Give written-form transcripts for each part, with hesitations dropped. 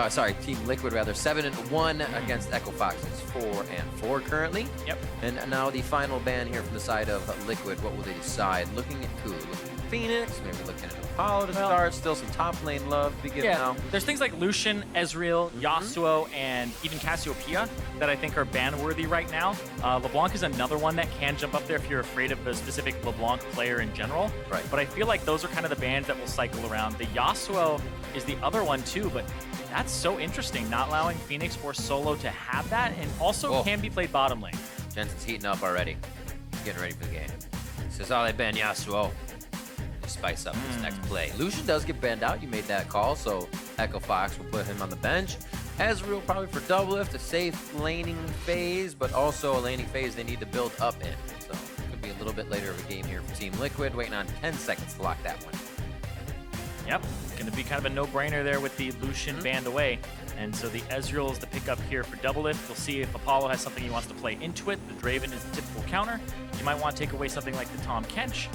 sorry, Team Liquid rather, 7-1 against Echo Fox. It's 4-4 currently. Yep. And now the final ban here from the side of Liquid. What will they decide? Looking at who? Looking at Fenix, maybe looking at Apollo to start. Still some top lane love to be given out. There's things like Lucian, Ezreal, Yasuo, and even Cassiopeia that I think are ban-worthy right now. LeBlanc is another one that can jump up there if you're afraid of a specific LeBlanc player in general. Right. But I feel like those are kind of the bans that will cycle around. The Yasuo is the other one too, but that's so interesting, not allowing Fenix or Solo to have that, and also can be played bottom lane. Jensen's heating up already. He's getting ready for the game. He says, oh, they banned Yasuo. To spice up this next play. Lucian does get banned out. You made that call, so Echo Fox will put him on the bench. Ezreal probably for DoubleLift, a safe laning phase, but also a laning phase they need to build up in. So it could be a little bit later of a game here for Team Liquid, waiting on 10 seconds to lock that one. Yep, going to be kind of a no-brainer there with the Lucian banned away. And so the Ezreal is the pickup here for DoubleLift. We'll see if Apollo has something he wants to play into it. The Draven is the typical counter. You might want to take away something like the Tahm Kench,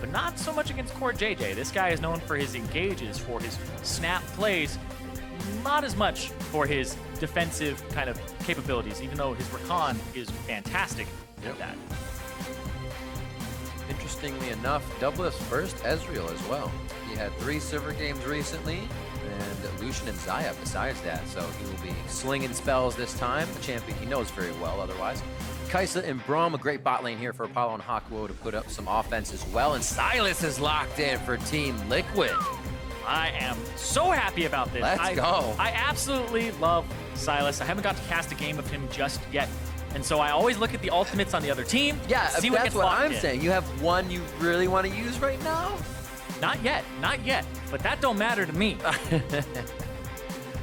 but not so much against CoreJJ. This guy is known for his engages, for his snap plays, not as much for his defensive kind of capabilities, even though his Rakan is fantastic at that. Interestingly enough, DoubleLift's first Ezreal as well. He had 3 silver games recently, and Lucian and Xayah besides that, so he will be slinging spells this time, a champion he knows very well otherwise. Kaisa and Braum, a great bot lane here for Apollo and Hakuho to put up some offense as well, and Sylas is locked in for Team Liquid. I am so happy about this. Let's go. I absolutely love Sylas. I haven't got to cast a game of him just yet, and so I always look at the ultimates on the other team. Yeah, see what that's gets what locked I'm in. saying. You have one you really want to use right now? Not yet, but that don't matter to me.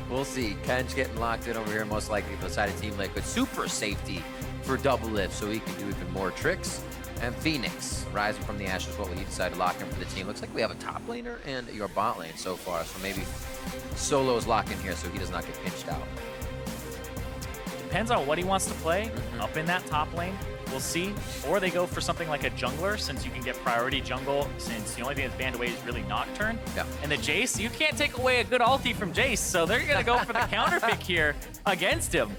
We'll see. Kench getting locked in over here, most likely for the side of Team Liquid. Super safety for DoubleLift, so he can do even more tricks. And Fenix, rising from the ashes, what will he decide to lock in for the team? Looks like we have a top laner and your bot lane so far, so maybe Solo's lock in here so he does not get pinched out. Depends on what he wants to play up in that top lane. We'll see. Or they go for something like a jungler, since you can get priority jungle, since the only thing that's banned away is really Nocturne. Yeah. And the Jayce, you can't take away a good ulti from Jayce, so they're going to go for the counter pick here against him.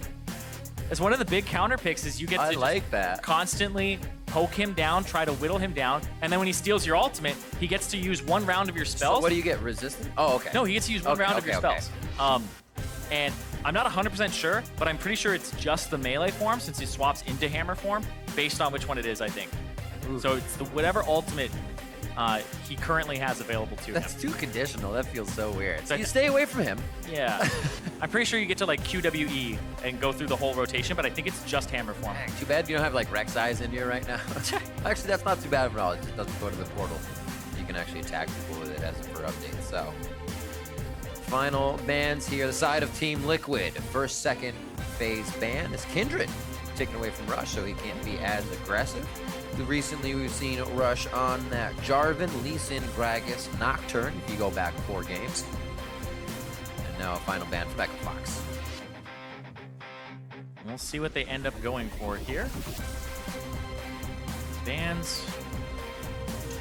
As one of the big counter picks is you get to like that. Constantly poke him down, try to whittle him down, and then when he steals your ultimate, he gets to use 1 round of your spells. So what do you get, resistant? Oh, okay. No, he gets to use 1 round of your spells. And I'm not 100% sure, but I'm pretty sure it's just the melee form since he swaps into hammer form based on which one it is, I think. Ooh. So it's the whatever ultimate he currently has available to him. That's too conditional. That feels so weird. So you stay away from him. Yeah. I'm pretty sure you get to like QWE and go through the whole rotation, but I think it's just hammer form. Dang, too bad you don't have like Rek'Sai's in here right now. Actually, that's not too bad at all. It just doesn't go to the portal. You can actually attack people with it as per update. So final bans here. The side of Team Liquid. First, second phase ban is Kindred. Taken away from Rush, so he can't be as aggressive. Recently, we've seen Rush on that Jarvan, Lee Sin, Gragas, Nocturne, if you go back 4 games. And now a final ban for Echo Fox. We'll see what they end up going for here. Bans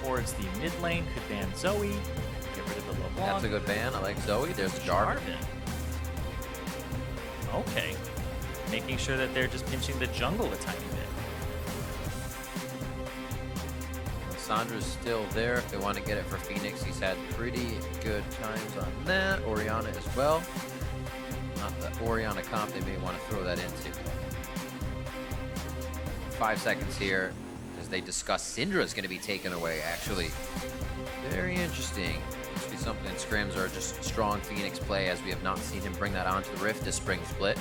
towards the mid lane could ban Zoe. Get rid of the LeBlanc. That's a good ban. I like Zoe. There's Jarvan. Okay. Making sure that they're just pinching the jungle a tiny bit. Sandra's still there if they want to get it for Fenix. He's had pretty good times on that. Oriana as well. Not the Oriana comp they may want to throw that into. 5 seconds here as they discuss Syndra's going to be taken away, actually. Very interesting. Must be something Scrims are just strong Fenix play, as we have not seen him bring that onto the Rift this spring split.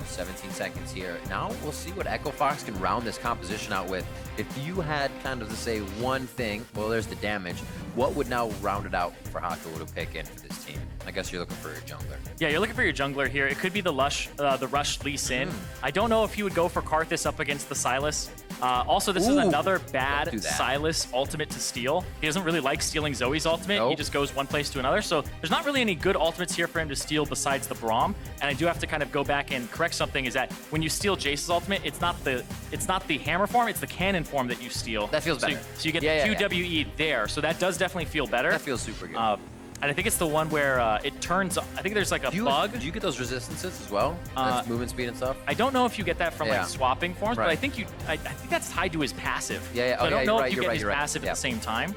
17 seconds here. Now we'll see what Echo Fox can round this composition out with. If you had kind of to say one thing, well, there's the damage. What would now round it out for Hakuho to pick in for this team? I guess you're looking for your jungler. Yeah, you're looking for your jungler here. It could be the Rush Lee Sin. I don't know if he would go for Karthus up against the Sylas. Also, this is another bad Sylas ultimate to steal. He doesn't really like stealing Zoe's ultimate. He just goes one place to another. So there's not really any good ultimates here for him to steal besides the Braum. And I do have to kind of go back and correct something, is that when you steal Jayce's ultimate, it's not the hammer form, it's the cannon form that you steal. That feels better. So you get the QWE there. So that does definitely feel better. That feels super good. And I think it's the one where it turns. I think there's like a bug. Do you get those resistances as well? That's movement speed and stuff. I don't know if you get that from like swapping forms, but I think I think that's tied to his passive. Yeah. So I don't know if you get his passive at the same time.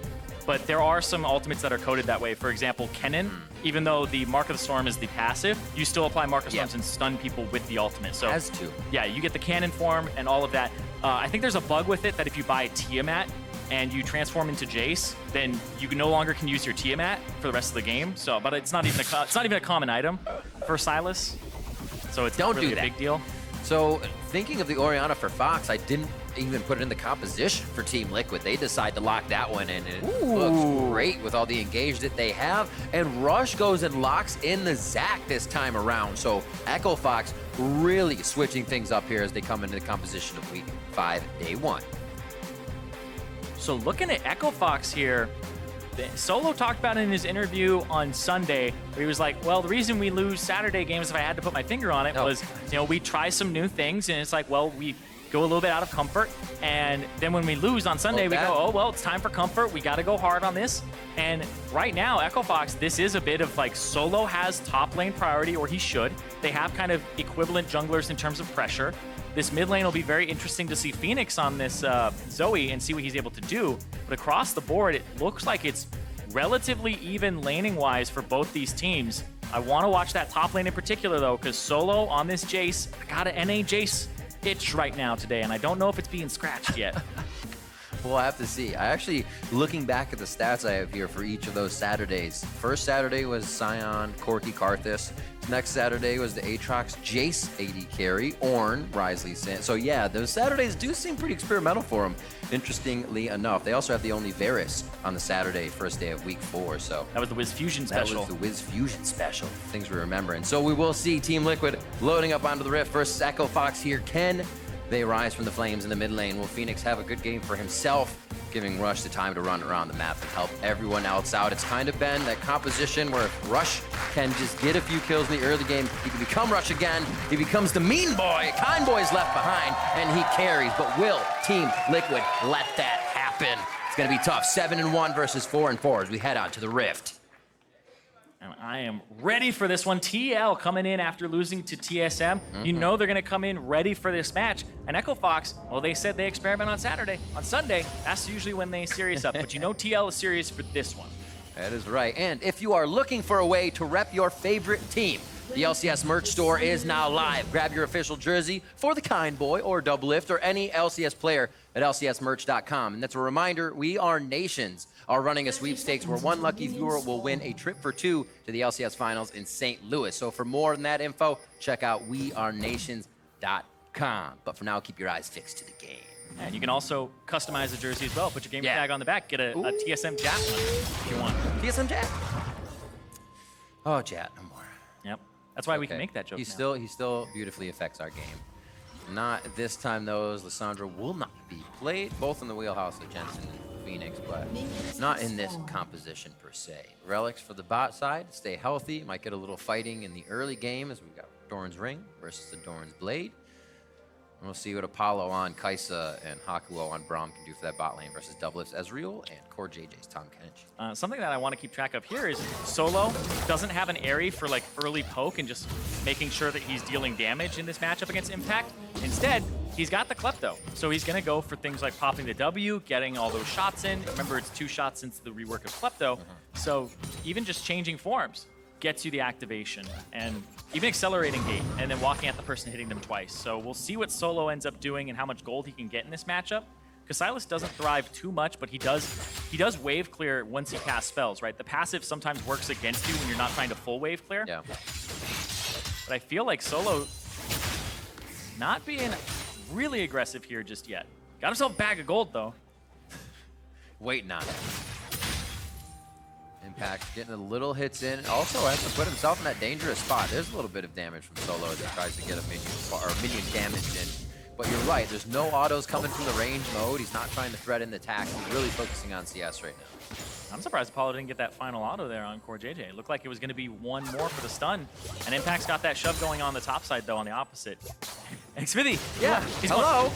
But there are some ultimates that are coded that way. For example, Kennen, even though the Mark of the Storm is the passive, you still apply Mark of Storms and stun people with the ultimate. So has to. Yeah, you get the cannon form and all of that. I think there's a bug with it that if you buy Tiamat and you transform into Jayce, then you no longer can use your Tiamat for the rest of the game. So, but it's not even a common item for Sylas. So it's not really a big deal. So thinking of the Oriana for Fox, I didn't even put it in the composition for Team Liquid. They decide to lock that one in, and it looks great with all the engage that they have. And Rush goes and locks in the Zac this time around. So Echo Fox really switching things up here as they come into the composition of Week 5, Day 1. So looking at Echo Fox here, Solo talked about it in his interview on Sunday, where he was like, well, the reason we lose Saturday games, if I had to put my finger on it, was, we try some new things, and it's like, well, we go a little bit out of comfort, and then when we lose on Sunday, we go, oh, well, it's time for comfort. We got to go hard on this. And right now, Echo Fox, this is a bit of like Solo has top lane priority, or he should. They have kind of equivalent junglers in terms of pressure. This mid lane will be very interesting to see Fenix on this Zoe and see what he's able to do. But across the board, it looks like it's relatively even laning-wise for both these teams. I want to watch that top lane in particular, though, because Solo on this Jayce, I got an NA Jayce itch right now today, and I don't know if it's being scratched yet. We'll have to see. I actually, looking back at the stats I have here for each of those Saturdays. First Saturday was Sion, Corki, Karthus. Next Saturday was the Aatrox, Jayce AD carry, Ornn, Risley, Sand. So yeah, those Saturdays do seem pretty experimental for them, interestingly enough. They also have the only Varus on the Saturday, first day of Week 4. So that was the Wiz Fusion special. That was the Wiz Fusion special. Things we remember. And so we will see Team Liquid loading up onto the Rift versus Echo Fox here. Can they rise from the flames in the mid lane? Will Fenix have a good game for himself, giving Rush the time to run around the map and help everyone else out? It's kind of been that composition where if Rush can just get a few kills in the early game, he can become Rush again. He becomes the mean boy. Kind boy's left behind, and he carries. But will Team Liquid let that happen? It's going to be tough. 7-1 versus 4-4 as we head out to the Rift. And I am ready for this one. TL coming in after losing to TSM. You know they're going to come in ready for this match. And Echo Fox, well, they said they experiment on Saturday. On Sunday, that's usually when they serious up. But you know TL is serious for this one. That is right. And if you are looking for a way to rep your favorite team, the LCS merch store is now live. Grab your official jersey for the Kind Boy or DoubleLift or any LCS player at lcsmerch.com. And that's a reminder, We Are Nations are running a sweepstakes where one lucky viewer will win a trip for 2 to the LCS finals in St. Louis. So for more than that info, check out wearenations.com. But for now, keep your eyes fixed to the game. And you can also customize the jersey as well. Put your gamer tag on the back. Get a TSM Jat one if you want. TSM Jat. Oh, Jat, no more. Yep. That's why we can make that joke. He still beautifully affects our game. Not this time, though. Lissandra will not be played, both in the wheelhouse of Jensen and Fenix, but not in this composition per se. Relics for the bot side, stay healthy. Might get a little fighting in the early game as we've got Doran's Ring versus the Doran's Blade. And we'll see what Apollo on Kaisa and Hakuho on Braum can do for that bot lane versus DoubleLift's Ezreal and CoreJJ's Tahm Kench. Something that I want to keep track of here is Solo doesn't have an Aerie for like early poke and just making sure that he's dealing damage in this matchup against Impact. Instead, he's got the Klepto. So he's going to go for things like popping the W, getting all those shots in. Remember, it's 2 shots since the rework of Klepto. So even just changing forms gets you the activation and even accelerating gate and then walking at the person, hitting them twice. So we'll see what Solo ends up doing and how much gold he can get in this matchup. Because Sylas doesn't thrive too much, but he does wave clear once he casts spells, right? The passive sometimes works against you when you're not trying to full wave clear. Yeah. But I feel like Solo not being really aggressive here just yet. Got himself a bag of gold, though. Waiting on it. Impact getting a little hits in. Also has to put himself in that dangerous spot. There's a little bit of damage from Solo as he tries to get a minion damage in. But you're right, there's no autos coming from the range mode. He's not trying to thread in the attack. He's really focusing on CS right now. I'm surprised Apollo didn't get that final auto there on CoreJJ. It looked like it was going to be one more for the stun. And Impact's got that shove going on the top side, though, on the opposite. And Xmithie, yeah,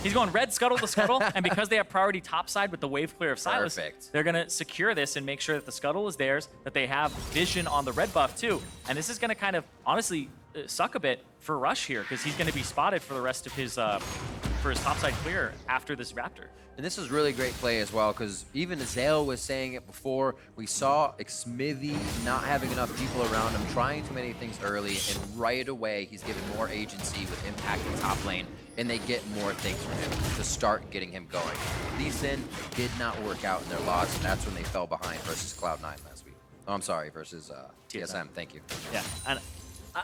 he's going red scuttle to scuttle, and because they have priority top side with the wave clear of Sylas, they're going to secure this and make sure that the scuttle is theirs, that they have vision on the red buff, too. And this is going to kind of, honestly, suck a bit for Rush here, because he's going to be spotted for the rest of his topside clear after this Raptor. And this is really great play as well, because even Ezreal was saying it before, we saw Xmithie not having enough people around him, trying too many things early, and right away he's given more agency with Impact in top lane, and they get more things from him to start getting him going. Lee Sin did not work out in their loss, and that's when they fell behind versus Cloud9 last week. Oh, I'm sorry, versus TSM, thank you. Yeah, and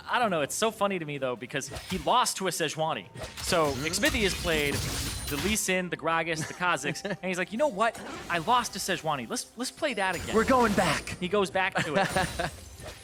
I don't know, it's so funny to me though, because he lost to a Sejuani. So Xmithie has played the Lee Sin, the Gragas, the Kha'Zix, and he's like, you know what? I lost to Sejuani. Let's play that again. We're going back. He goes back to it.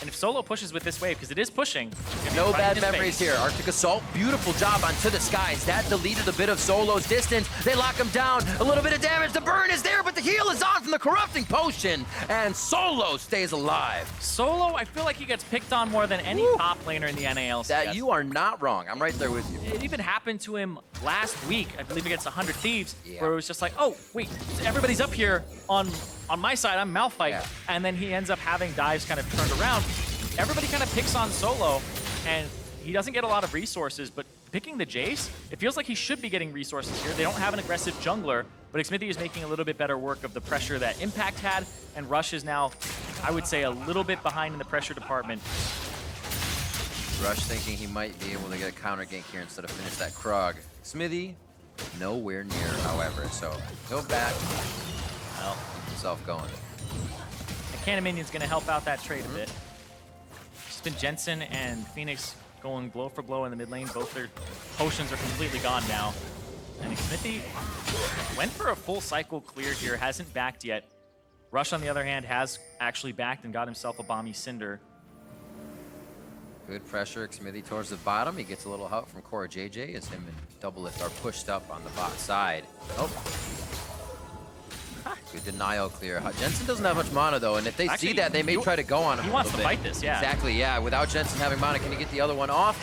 And if Solo pushes with this wave, because it is pushing. No bad memories here. Arctic Assault, beautiful job on To the Skies. That deleted a bit of Solo's distance. They lock him down. A little bit of damage. The burn is there, but the heal is on from the Corrupting Potion. And Solo stays alive. Solo, I feel like he gets picked on more than any top laner in the NALCS. That you are not wrong. I'm right there with you. It even happened to him last week, I believe against 100 Thieves, where it was just like, oh, wait, everybody's up here on my side. I'm Malphite. And then he ends up having dives kind of turned around. Everybody kind of picks on Solo, and he doesn't get a lot of resources, but picking the Jayce, it feels like he should be getting resources here. They don't have an aggressive jungler, but Xmithie is making a little bit better work of the pressure that Impact had, and Rush is now, I would say, a little bit behind in the pressure department. Rush thinking he might be able to get a counter gank here instead of finish that Krog. Xmithie, nowhere near, however, so go back. Well, keep himself going. The Cannon Minion's going to help out that trade a bit. Been Jensen and Fenix going blow for blow in the mid lane. Both their potions are completely gone now. And Xmithie went for a full cycle clear here, hasn't backed yet. Rush, on the other hand, has actually backed and got himself a Bomby Cinder. Good pressure, Xmithie towards the bottom. He gets a little help from CoreJJ as him and DoubleLift are pushed up on the bot side. Oh. Good denial clear. Jensen doesn't have much mana though, and if they see that, they may try to go on him. He wants to fight this, yeah. Exactly, yeah. Without Jensen having mana, can he get the other one off?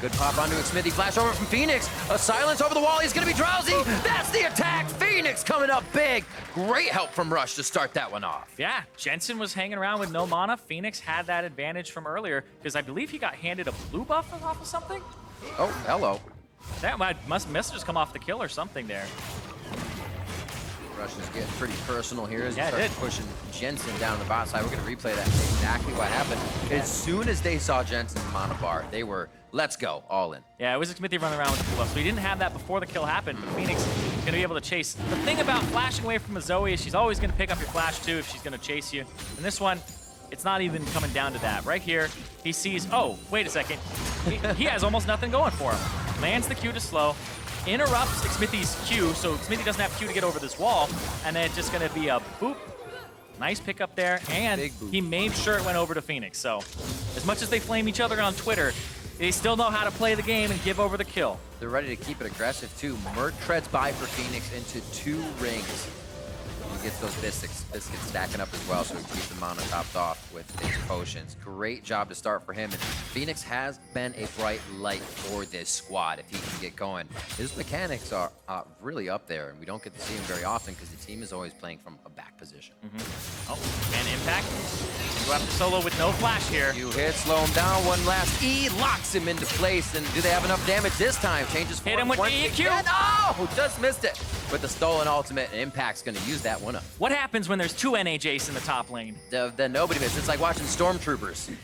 Good pop onto Xmithie. Flash over from Fenix. A silence over the wall. He's going to be drowsy. That's the attack. Fenix coming up big. Great help from Rush to start that one off. Yeah, Jensen was hanging around with no mana. Fenix had that advantage from earlier because I believe he got handed a blue buff off of something. Oh, hello. That must just come off the kill or something there. Rush is getting pretty personal here as he starts pushing Jensen down the bot side. We're going to replay that exactly what happened. As soon as they saw Jensen's mana bar, they were, let's go, all in. Yeah, it was Xmithie running around with the buff, so he didn't have that before the kill happened, but Fenix is going to be able to chase. The thing about flashing away from a Zoe is she's always going to pick up your flash too if she's going to chase you. And this one, it's not even coming down to that. Right here, he sees, oh, wait a second. He has almost nothing going for him. Lands the Q to slow. Interrupts Xmithie's Q, so Xmithie doesn't have Q to get over this wall, and then it's just going to be a boop. Nice pickup there, and he made sure it went over to Fenix. So, as much as they flame each other on Twitter, they still know how to play the game and give over the kill. They're ready to keep it aggressive, too. Mert treads by for Fenix into 2 rings. He gets those biscuits stacking up as well, so he keeps the mana topped off with his potions. Great job to start for him. And Fenix has been a bright light for this squad if he can get going. His mechanics are really up there, and we don't get to see him very often because the team is always playing from a back position. Oh, and Impact. Go after Solo with no flash here. You hit, slow him down. One last E locks him into place. And do they have enough damage this time? Changes form. Hit him with the EQ. Oh, just missed it. With the stolen ultimate, and Impact's going to use that one up. What happens when there's 2 NA Jayce in the top lane? Then nobody misses. It's like watching Stormtroopers.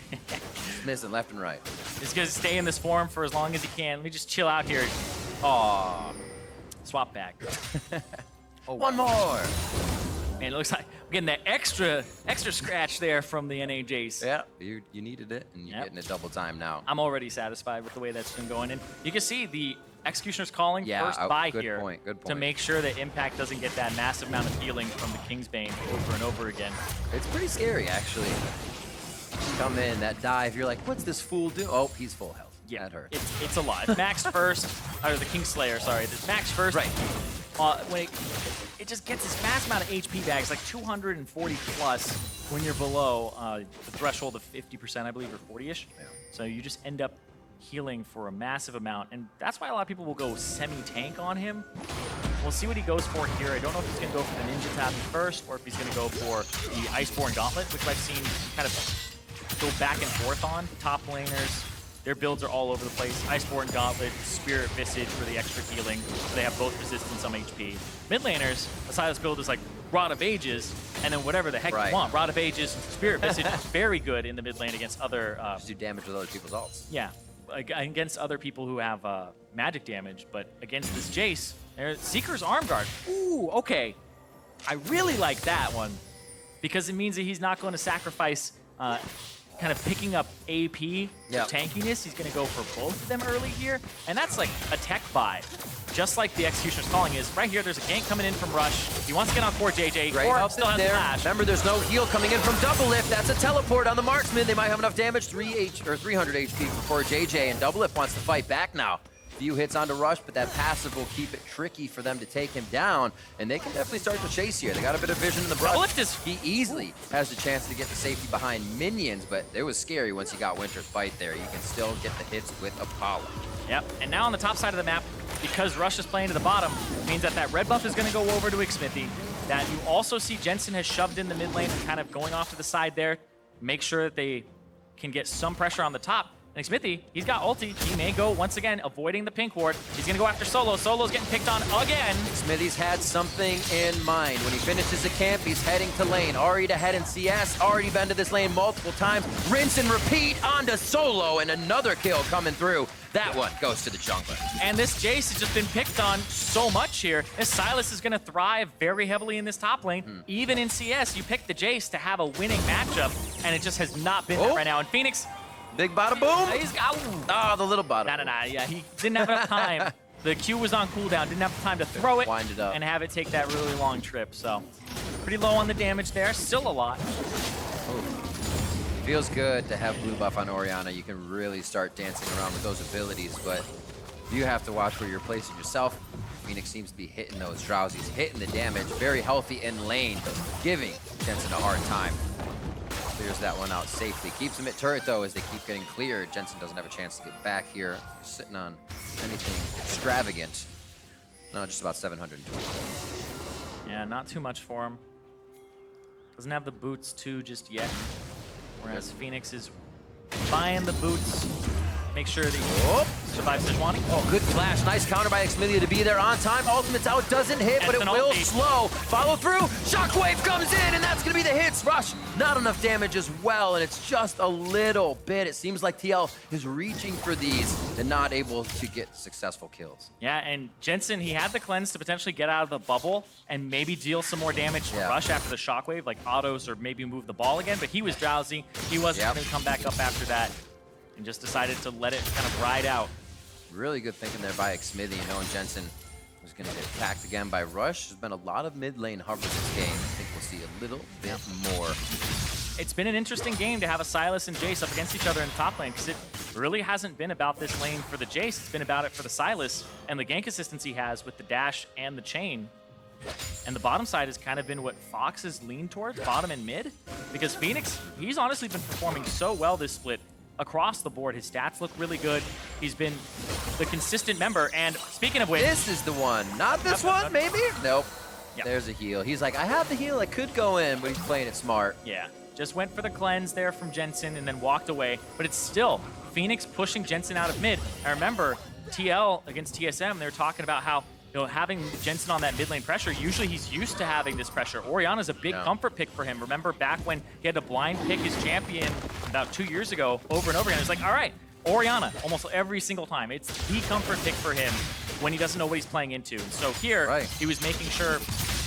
Missing left and right. He's going to stay in this form for as long as he can. Let me just chill out here. Aw. Swap back. One more. Man, it looks like we're getting that extra scratch there from the NA Jayce. Yeah, you needed it, and you're getting it double time now. I'm already satisfied with the way that's been going. And you can see the Executioner's calling first buy here to make sure that Impact doesn't get that massive amount of healing from the Kingsbane over and over again. It's pretty scary, actually. Come in, that dive, you're like, what's this fool do? Oh, he's full health. Yeah, that hurt. It's a lot. It's maxed first, or the Kingslayer, sorry. It's maxed first. Right. when it just gets this massive amount of HP bags, like 240 plus when you're below the threshold of 50%, I believe, or 40-ish. Yeah. So you just end up healing for a massive amount, and that's why a lot of people will go semi-tank on him. We'll see what he goes for here. I don't know if he's going to go for the Ninja Tab first, or if he's going to go for the Iceborne Gauntlet, which I've seen kind of go back and forth on. Top laners, their builds are all over the place. Iceborne Gauntlet, Spirit Visage for the extra healing, so they have both resistance on HP. Mid laners, the Sylas build is like Rod of Ages, and then whatever the heck you want. Rod of Ages, Spirit Visage, very good in the mid lane against other... just do damage with other people's ults. Yeah, against other people who have magic damage, but against this Jayce, Seeker's Arm Guard. Ooh, okay. I really like that one, because it means that he's not going to sacrifice kind of picking up AP for tankiness. He's going to go for both of them early here, and that's like a tech buy. Just like the Executioner's Calling is. Right here, there's a gank coming in from Rush. He wants to get on CoreJJ. Core still has flash. Remember, there's no heal coming in from DoubleLift. That's a teleport on the marksman. They might have enough damage. 300 HP for CoreJJ, and DoubleLift wants to fight back now. Few hits onto Rush, but that passive will keep it tricky for them to take him down, and they can definitely start to chase here. They got a bit of vision in the brush. He easily has the chance to get the safety behind minions, but it was scary once he got Winter's Bite there. You can still get the hits with Apollo. Yep, and now on the top side of the map, because Rush is playing to the bottom, means that that red buff is going to go over to Xmithie. That you also see Jensen has shoved in the mid lane and kind of going off to the side there. Make sure that they can get some pressure on the top. And Xmithie, he's got ulti. He may go, once again, avoiding the pink ward. He's going to go after Solo. Solo's getting picked on again. Xmithie's had something in mind. When he finishes a camp, he's heading to lane. Already ahead in CS, already been to this lane multiple times. Rinse and repeat onto Solo, and another kill coming through. That one goes to the jungler. And this Jayce has just been picked on so much here. This Sylas is going to thrive very heavily in this top lane. Even in CS, you pick the Jayce to have a winning matchup, and it just has not been that right now. And Fenix... Big bada boom. He's got the little bada. Nah. Yeah, he didn't have enough time. The Q was on cooldown. Didn't have time to throw it Wind it up and have it take that really long trip. So pretty low on the damage there. Still a lot. Ooh. Feels good to have blue buff on Oriana. You can really start dancing around with those abilities, but you have to watch where you're placing yourself. Fenix seems to be hitting those drowsies, hitting the damage. Very healthy in lane, giving Jensen a hard time. Clears that one out safely. Keeps him at turret, though, as they keep getting cleared. Jensen doesn't have a chance to get back here. Sitting on anything extravagant. No, just about 720. Yeah, not too much for him. Doesn't have the boots, too, just yet. Whereas Fenix is buying the boots. Make sure that he survives Sejuani. Oh, good flash. Nice counter by Xmithie to be there on time. Ultimate's out, doesn't hit, but it will slow. Follow through. Shockwave comes in, and that's going to be the hits. Rush, not enough damage as well, and it's just a little bit. It seems like TL is reaching for these and not able to get successful kills. Yeah, and Jensen, he had the cleanse to potentially get out of the bubble and maybe deal some more damage to Rush after the shockwave, like autos or maybe move the ball again, but he was drowsy. He wasn't going to come back up after that. And just decided to let it kind of ride out. Really good thinking there by Xmithie, knowing Jensen was going to get attacked again by Rush. There's been a lot of mid lane hover this game. I think we'll see a little bit more. It's been an interesting game to have a Sylas and Jayce up against each other in top lane, because it really hasn't been about this lane for the Jayce. It's been about it for the Sylas and the gank assistance he has with the dash and the chain. And the bottom side has kind of been what Fox has leaned towards, bottom and mid, because Fenix, he's honestly been performing so well this split. Across the board, his stats look really good. He's been the consistent member, and speaking of which... This is the one, not this one, maybe? Nope. Yep. There's a heal. He's like, I have the heal, I could go in, but he's playing it smart. Yeah, just went for the cleanse there from Jensen and then walked away, but it's still Fenix pushing Jensen out of mid. I remember TL against TSM, they were talking about how having Jensen on that mid lane pressure, usually he's used to having this pressure. Oriana's a big comfort pick for him. Remember back when he had to blind pick his champion about 2 years ago over and over again. It was like, all right, Oriana, almost every single time. It's the comfort pick for him when he doesn't know what he's playing into. And so here, he was making sure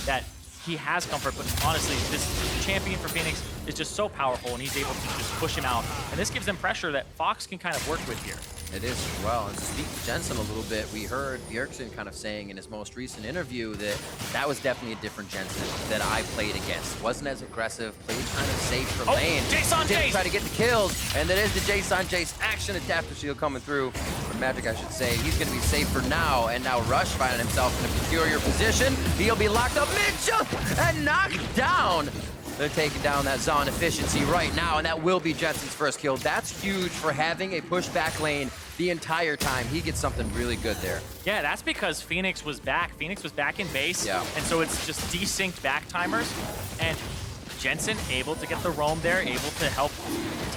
that he has comfort, but honestly, this champion for Fenix is just so powerful, and he's able to just push him out. And this gives them pressure that Fox can kind of work with here. It is as well. And to speak to Jensen a little bit, we heard Bjergsen kind of saying in his most recent interview that that was definitely a different Jensen that I played against. Wasn't as aggressive, played kind of safe for lane. Jayce on Didn't Jayce! try to get the kills, and that is the Jayce on Jayce action adaptive shield coming through. Or Magic, I should say. He's going to be safe for now, and now Rush finding himself in a peculiar position. He'll be locked up mid-jump and knocked down. They're taking down that Zon efficiency right now, and that will be Jensen's first kill. That's huge for having a pushback lane the entire time. He gets something really good there. Yeah, that's because Fenix was back. Fenix was back in base, yeah. And so it's just desynced back timers. And Jensen able to get the roam there, able to help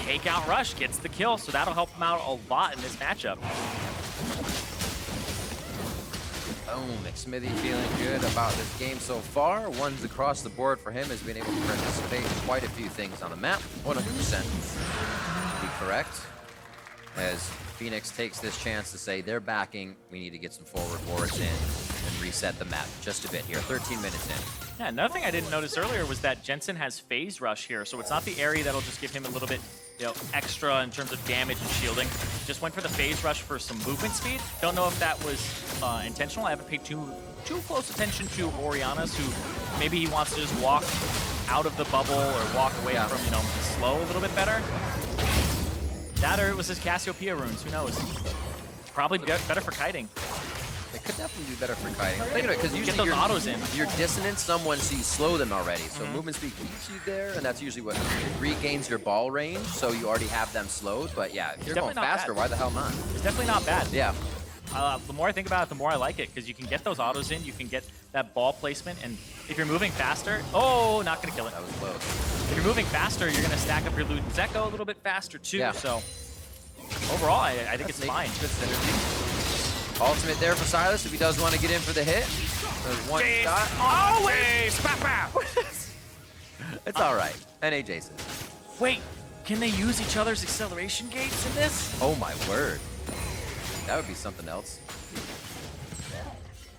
take out Rush, gets the kill, so that'll help him out a lot in this matchup. Boom, Xmithie feeling good about this game so far. Ones across the board for him has been able to participate in quite a few things on the map. 100% to be correct. As Fenix takes this chance to say they're backing, we need to get some forward wards in and reset the map just a bit here. 13 minutes in. Yeah, another thing I didn't notice earlier was that Jensen has phase rush here, so it's not the area that'll just give him a little bit, extra in terms of damage and shielding. Just went for the phase rush for some movement speed. Don't know if that was intentional. I haven't paid too close attention to Oriana's, who maybe he wants to just walk out of the bubble or walk away from, slow a little bit better. That or it was his Cassiopeia runes, who knows? Probably better for kiting. It could definitely be better for kiting. Think of it, because usually get those autos in. You're dissonant someone, so you slow them already. So movement speed keeps you there, and that's usually what regains your ball range. So you already have them slowed. But yeah, if you're going faster, why the hell not? It's definitely not bad. Yeah. The more I think about it, the more I like it, because you can get those autos in, you can get that ball placement, and if you're moving faster, not gonna kill it. That was close. If you're moving faster, you're gonna stack up your loot and Zeko a little bit faster too. Yeah. So overall, I think it's fine. Good synergy. Ultimate there for Sylas if he does want to get in for the hit. There's one shot. Oh, wait! It's all right. NA Jayce. Wait, can they use each other's acceleration gates in this? Oh my word. That would be something else.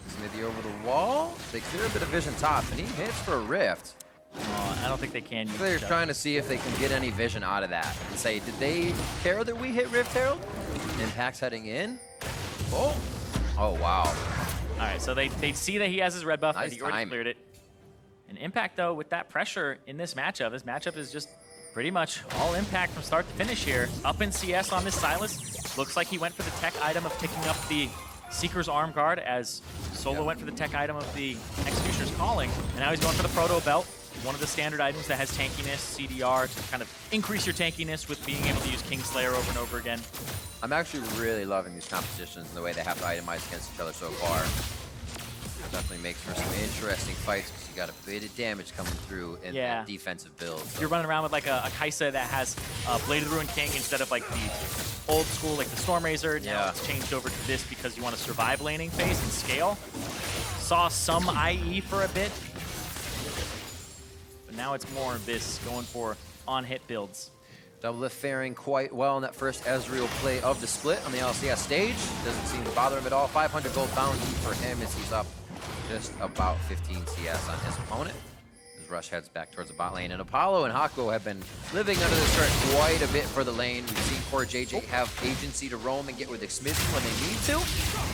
Xmithie over the wall. They clear a bit of vision top, and he hits for a rift. I don't think they can. They're trying to see if they can get any vision out of that and say, did they care that we hit Rift Herald? Impact's heading in. Oh wow. All right, so they see that he has his red buff, Nice and he already cleared it. And Impact, though, with that pressure in this matchup is just pretty much all Impact from start to finish here. Up in CS on this Sylas. Looks like he went for the tech item of picking up the Seeker's Arm Guard, as Solo went for the tech item of the Executioner's Calling. And now he's going for the Proto Belt, one of the standard items that has tankiness, CDR, to kind of increase your tankiness with being able to use Kingslayer over and over again. I'm actually really loving these compositions and the way they have to itemize against each other so far. It definitely makes for some interesting fights because you got a bit of damage coming through in that defensive build. So. You're running around with like a Kaisa that has Bladed Ruin King instead of like the old school, like the Stormrazor. Now it's changed over to this because you want to survive laning phase and scale. Saw some IE for a bit, but now it's more of this, going for on-hit builds. DoubleLift faring quite well in that first Ezreal play of the split on the LCS stage. Doesn't seem to bother him at all. 500 gold bounty for him as he's up just about 15 CS on his opponent. As Rush heads back towards the bot lane. And Apollo and Hakuho have been living under the turret quite a bit for the lane. We've seen CoreJJ have agency to roam and get with Xmithie when they need to.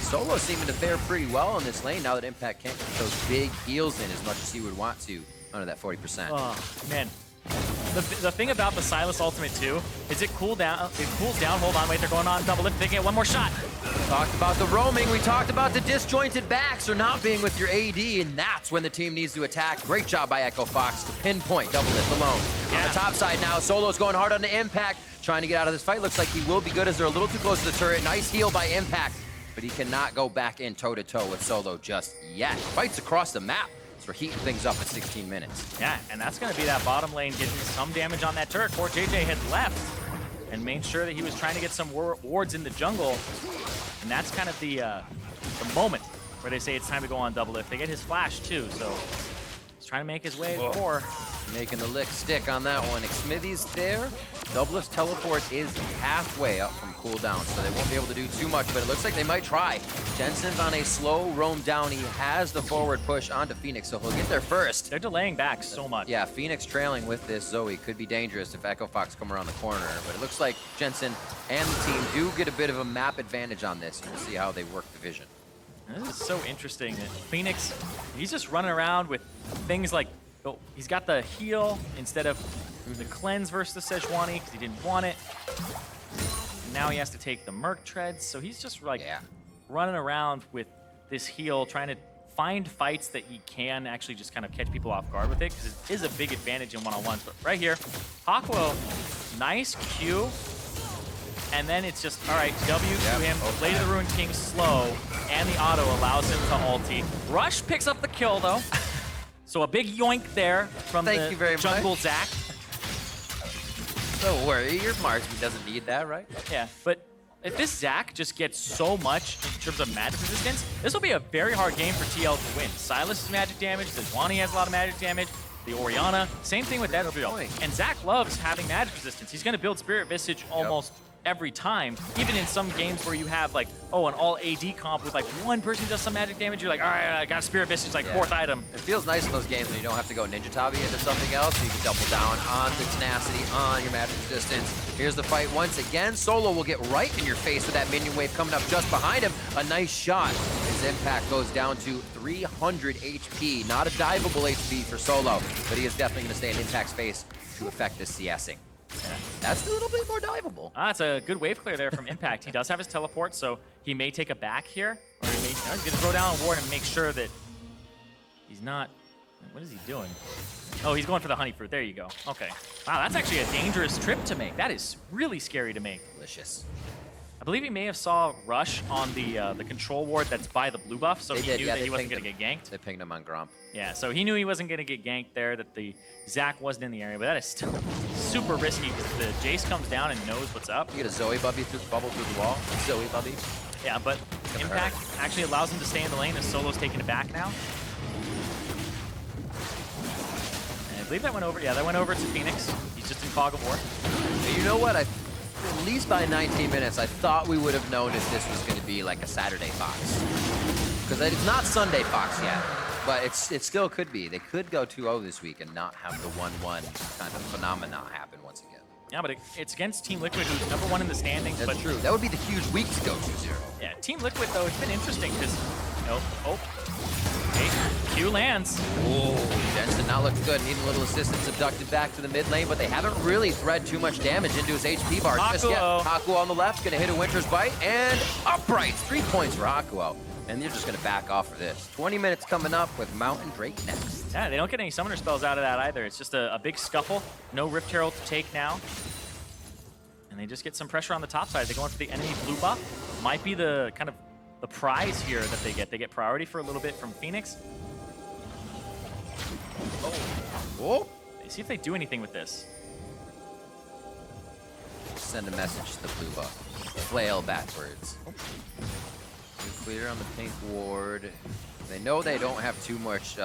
Solo seeming to fare pretty well on this lane now that Impact can't get those big heals in as much as he would want to under that 40%. Oh, man. The thing about the Sylas ultimate too is it cools down. Hold on, wait, they're going on DoubleLift. They get one more shot. We talked about the roaming. We talked about the disjointed backs or not being with your AD, and that's when the team needs to attack. Great job by Echo Fox to pinpoint DoubleLift alone. On the top side now, Solo's going hard on the Impact, trying to get out of this fight. Looks like he will be good as they're a little too close to the turret. Nice heal by Impact, but he cannot go back in toe-to-toe with Solo just yet. Fights across the map. We're heating things up at 16 minutes. Yeah, and that's going to be that bottom lane getting some damage on that turret. CoreJJ had left and made sure that he was trying to get some wards in the jungle. And that's kind of the moment where they say it's time to go on DoubleLift. They get his flash too, so he's trying to make his way to core. Making the lick stick on that one. Xmithie's there. DoubleLift's teleport is halfway up from cooldown, so they won't be able to do too much, but it looks like they might try. Jensen's on a slow roam down. He has the forward push onto Fenix, so he'll get there first. They're delaying back so much. Yeah, Fenix trailing with this Zoe could be dangerous if Echo Fox come around the corner, but it looks like Jensen and the team do get a bit of a map advantage on this. We'll see how they work the vision. This is so interesting that Fenix, he's just running around with things like, oh, he's got the heal instead of the cleanse versus the Sejuani because he didn't want it. And now he has to take the Merc Treads, so he's just like running around with this heal, trying to find fights that he can actually just kind of catch people off guard with it, because it is a big advantage in one-on-ones. But right here, Hakuho, nice Q. And then it's just, all right, W to him, Blade of the Ruined King slow, and the auto allows him to ulti. Rush picks up the kill, though. So a big yoink there from the jungle Zac. Don't worry, your marksman doesn't need that, right? Yeah, but if this Zac just gets so much in terms of magic resistance, this will be a very hard game for TL to win. Sylas is magic damage, Syjuani has a lot of magic damage, the Oriana, same thing with Ezreal. And Zac loves having magic resistance. He's going to build Spirit Visage almost every time, even in some games where you have like, oh, an all AD comp with like one person does some magic damage, you're like, all right, I got Spirit Visage, like fourth item. It feels nice in those games when you don't have to go Ninja Tabi into something else, so you can double down on the tenacity, on your magic resistance. Here's the fight once again. Solo will get right in your face with that minion wave coming up just behind him. A nice shot. His impact goes down to 300 HP. Not a diveable HP for Solo, but he is definitely going to stay in Impact's face to affect this CSing. Yeah, that's a little bit more diveable. That's a good wave clear there from Impact. He does have his teleport, so he may take a back here. Or he may, he's going to throw down a ward and make sure that he's not... What is he doing? Oh, he's going for the honey fruit. There you go. Okay. Wow, that's actually a dangerous trip to make. That is really scary to make. Delicious. I believe he may have saw Rush on the control ward that's by the blue buff, so he knew that he wasn't going to get ganked. They pinged him on Braum. Yeah, so he knew he wasn't going to get ganked there, that the Zac wasn't in the area, but that is still super risky because the Jayce comes down and knows what's up. You get a Zoe bubble through the wall. Zoe bubble. Yeah, but Impact actually allows him to stay in the lane as Solo's taking it back now. And I believe that went over. Yeah, that went over to Fenix. He's just in fog of war. You know what? At least by 19 minutes, I thought we would have known if this was going to be like a Saturday Fox. Because it's not Sunday Fox yet, but it still could be. They could go 2-0 this week and not have the 1-1 kind of phenomenon happen once again. Yeah, but it's against Team Liquid, who's #1 in the standings. That's true. That would be the huge week to go 2-0. Yeah, Team Liquid, though, it's been interesting because... Okay, Q lands. Oh, Jensen not looking good. Needing a little assistance. Abducted back to the mid lane, but they haven't really thread too much damage into his HP bar just yet. Hakuho on the left, going to hit a Winter's Bite, and upright. 3 points for Hakuho. And you're just going to back off for this. 20 minutes coming up with Mountain Drake next. Yeah, they don't get any summoner spells out of that either. It's just a big scuffle. No Rift Herald to take now. And they just get some pressure on the top side. They go in for the enemy blue buff. Might be the kind of the prize here that they get. They get priority for a little bit from Fenix. Oh. Let's see if they do anything with this. Send a message to the blue buff. Flail backwards. Clear on the pink ward. They know they don't have too much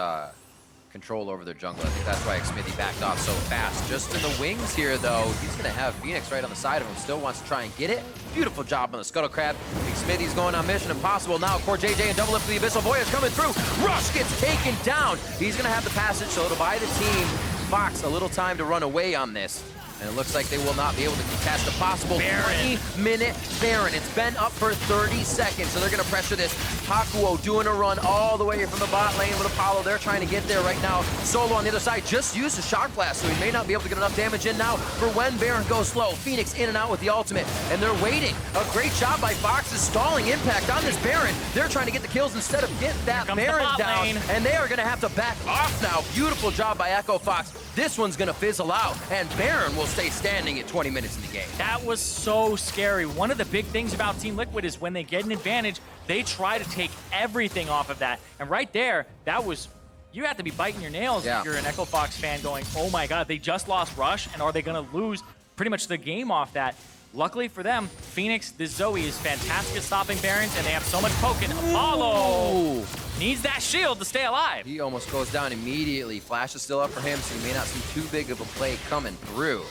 control over their jungle. I think that's why Xmithie backed off so fast. Just in the wings here, though, he's going to have Fenix right on the side of him. Still wants to try and get it. Beautiful job on the Scuttle Crab. Xmithie's going on Mission Impossible now. CoreJJ and DoubleLift the Abyssal Voyage coming through. Rush gets taken down. He's going to have the passage, so it'll buy the team Fox a little time to run away on this. And it looks like they will not be able to contest a possible 20-minute Baron. It's been up for 30 seconds, so they're going to pressure this. Hakuho doing a run all the way from the bot lane with Apollo. They're trying to get there right now. Solo on the other side just used a Shock Blast, so he may not be able to get enough damage in now for when Baron goes slow. Fenix in and out with the ultimate, and they're waiting. A great job by Fox is stalling Impact on this Baron. They're trying to get the kills instead of get that Baron down, and they are going to have to back off now. Beautiful job by Echo Fox. This one's going to fizzle out, and Baron will stay standing at 20 minutes in the game. That was so scary. One of the big things about Team Liquid is when they get an advantage, they try to take everything off of that. And right there, that was, you have to be biting your nails if you're an Echo Fox fan going, oh my God, they just lost Rush, and are they going to lose pretty much the game off that? Luckily for them, Fenix, this Zoe is fantastic at stopping Barons, and they have so much poking. Apollo needs that shield to stay alive. He almost goes down immediately. Flash is still up for him, so you may not see too big of a play coming through.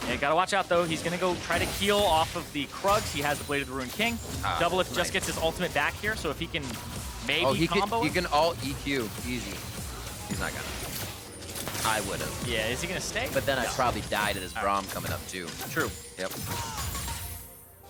Yeah, gotta watch out though. He's gonna go try to heal off of the Krugs. He has the Blade of the Ruined King. DoubleLift just gets his ultimate back here, so if he can maybe combo he can alt EQ easy. He's not gonna. I would have. Yeah, is he gonna stay? But then I probably died at his Braum coming up too. True. Yep.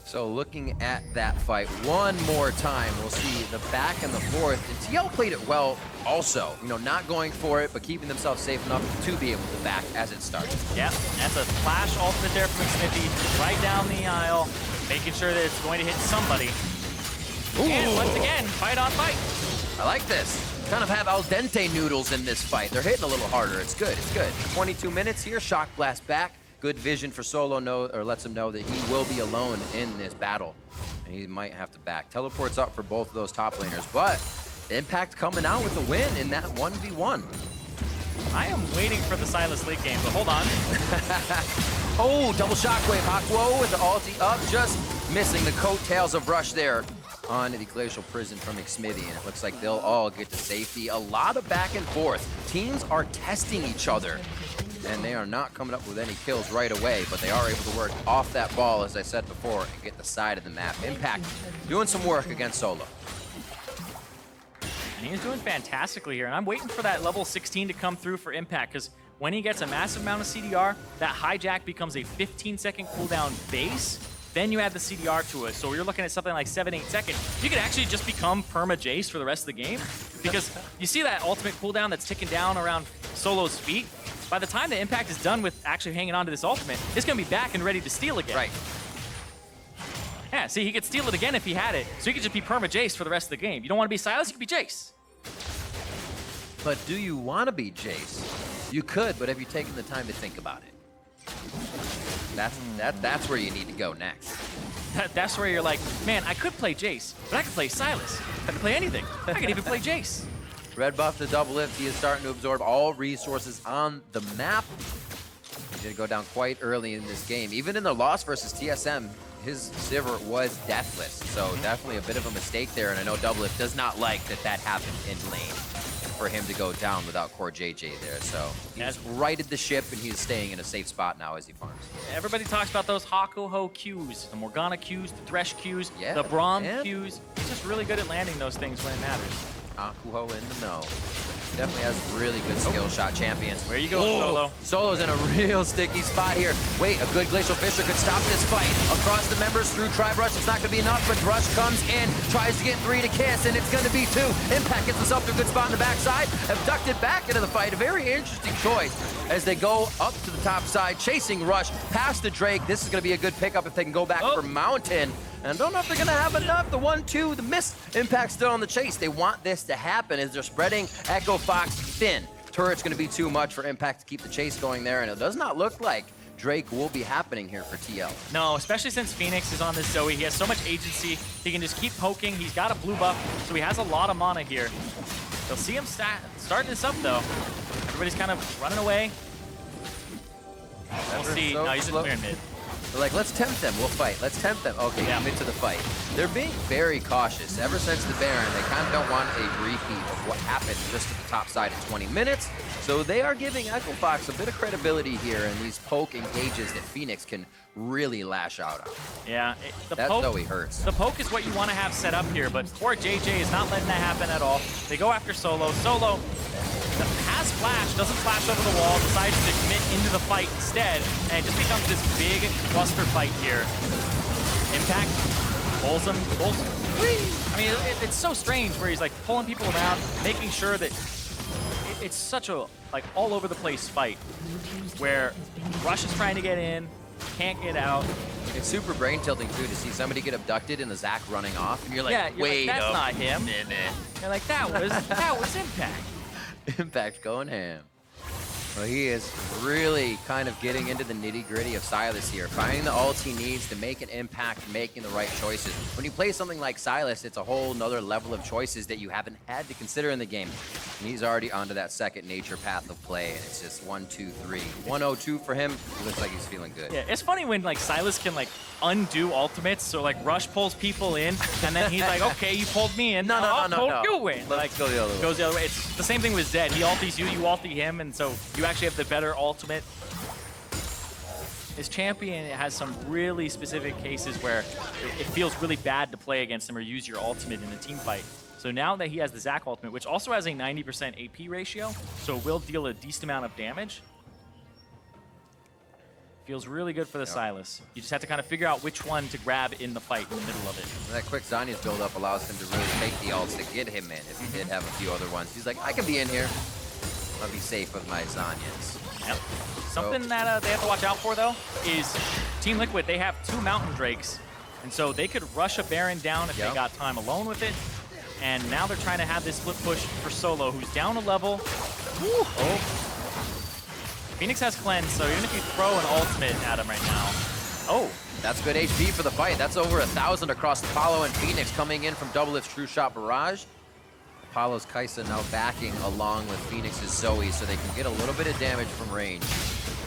So looking at that fight one more time, we'll see the back and the forth. And TL played it well also. You know, not going for it, but keeping themselves safe enough to be able to back as it starts. Yeah, that's a flash ultimate there from Xmithie, right down the aisle, making sure that it's going to hit somebody. Ooh. And once again, fight on fight. I like this. Kind of have al dente noodles in this fight. They're hitting a little harder. It's good. It's good. 22 minutes here. Shock blast back. Good vision for Solo. Lets him know that he will be alone in this battle, and he might have to back. Teleports up for both of those top laners, but Impact coming out with the win in that 1v1. I am waiting for the Sylas league game, but hold on. Oh, double shockwave. Hakuho with the ulti up, just missing the coattails of Rush there on the Glacial Prison from Xmithie, and it looks like they'll all get to safety. A lot of back and forth. Teams are testing each other, and they are not coming up with any kills right away, but they are able to work off that ball, as I said before, and get the side of the map. Impact doing some work against Solo. And he's doing fantastically here, and I'm waiting for that level 16 to come through for Impact, because when he gets a massive amount of CDR, that hijack becomes a 15-second cooldown base. Then you add the CDR to it, so you're looking at something like 7-8 seconds. You could actually just become perma Jayce for the rest of the game, because you see that ultimate cooldown that's ticking down around Solo's feet. By the time the Impact is done with actually hanging on to this ultimate, it's going to be back and ready to steal again. Right. Yeah, see, he could steal it again if he had it, so he could just be perma Jayce for the rest of the game. You don't want to be Sylas, you could be Jayce. But do you want to be Jayce? You could, but have you taken the time to think about it? That's where you need to go next. That's where you're like, man, I could play Jayce, but I could play Sylas. I could play anything. I could even play Jayce. Red buff to DoubleLift. He is starting to absorb all resources on the map. He did go down quite early in this game. Even in the loss versus TSM, his Sivir was deathless. So definitely a bit of a mistake there. And I know DoubleLift does not like that happened in lane for him to go down without CoreJJ there. So he's righted the ship, and he's staying in a safe spot now as he farms. Everybody talks about those Hakuho Qs, the Morgana Qs, the Thresh Qs, yeah, the Braum Qs. He's just really good at landing those things when it matters. Hakuho in the know. Definitely has really good skill shot champions. Where you go, Solo? Solo's in a real sticky spot here. Wait, a good Glacial Fissure could stop this fight. Across the members through Tribe Rush. It's not going to be enough, but Rush comes in, tries to get 3 to kiss, and it's going to be 2. Impact gets himself to a good spot in the backside. Abducted back into the fight. A very interesting choice as they go up to the top side, chasing Rush past the Drake. This is going to be a good pickup if they can go back for Mountain. And I don't know if they're going to have enough. The 1-2, the miss. Impact still on the chase. They want this to happen as they're spreading Echo Fox thin. Turret's going to be too much for Impact to keep the chase going there, and it does not look like Drake will be happening here for TL. No, especially since Fenix is on this Zoe. He has so much agency. He can just keep poking. He's got a blue buff, so he has a lot of mana here. They'll see him start this up, though. Everybody's kind of running away. We'll see. No, he's just clearing mid. They're like, let's tempt them. We'll fight. Let's tempt them. Okay, commit to the fight. They're being very cautious. Ever since the Baron, they kind of don't want a repeat of what happened just at the top side in 20 minutes. So they are giving Echo Fox a bit of credibility here in these poke engages that Fenix can really lash out on. Yeah, that Zoe hurts. The poke is what you want to have set up here, but CoreJJ is not letting that happen at all. They go after Solo. Solo has flash, doesn't flash over the wall, decides to commit into the fight instead, and it just becomes this big cluster fight here. Impact pulls him. I mean, it's so strange where he's like pulling people around, making sure that it's such a like all over the place fight where Rush is trying to get in, can't get out. It's super brain tilting too to see somebody get abducted and the Zac running off, and you're like, wait, like, that's not him. You're like, that was Impact. Impact going ham. Well, he is really kind of getting into the nitty-gritty of Sylas here, finding the ult he needs to make an impact, making the right choices. When you play something like Sylas, it's a whole nother level of choices that you haven't had to consider in the game. And he's already onto that second nature path of play, and it's just 1, 2, 3. 102 for him. It looks like he's feeling good. Yeah, it's funny when like Sylas can like undo ultimates, so like Rush pulls people in, and then he's like, okay, you pulled me in, I'll pull you in. Let's go the other way. Goes the other way. It's the same thing with Zed. He ulties you, you ulti him, and so you actually have the better ultimate. His champion has some really specific cases where it feels really bad to play against him or use your ultimate in a team fight. So now that he has the Zac ultimate, which also has a 90% AP ratio, so it will deal a decent amount of damage, feels really good for the Sylas. You just have to kind of figure out which one to grab in the fight in the middle of it. That quick Zanya's build-up allows him to really take the ults to get him in. If he did have a few other ones, he's like, I can be in here. I'll be safe with my Zanyas. Yep. Something that they have to watch out for, though, is Team Liquid, they have 2 Mountain Drakes, and so they could rush a Baron down if they got time alone with it. And now they're trying to have this split push for Solo, who's down a level. Woo. Oh. Fenix has cleanse, so even if you throw an ultimate at him right now. Oh. That's good HP for the fight. That's over 1,000 across Apollo and Fenix coming in from DoubleLift's True Shot Barrage. Apollo's Kaisa now backing along with Fenix's Zoe so they can get a little bit of damage from range.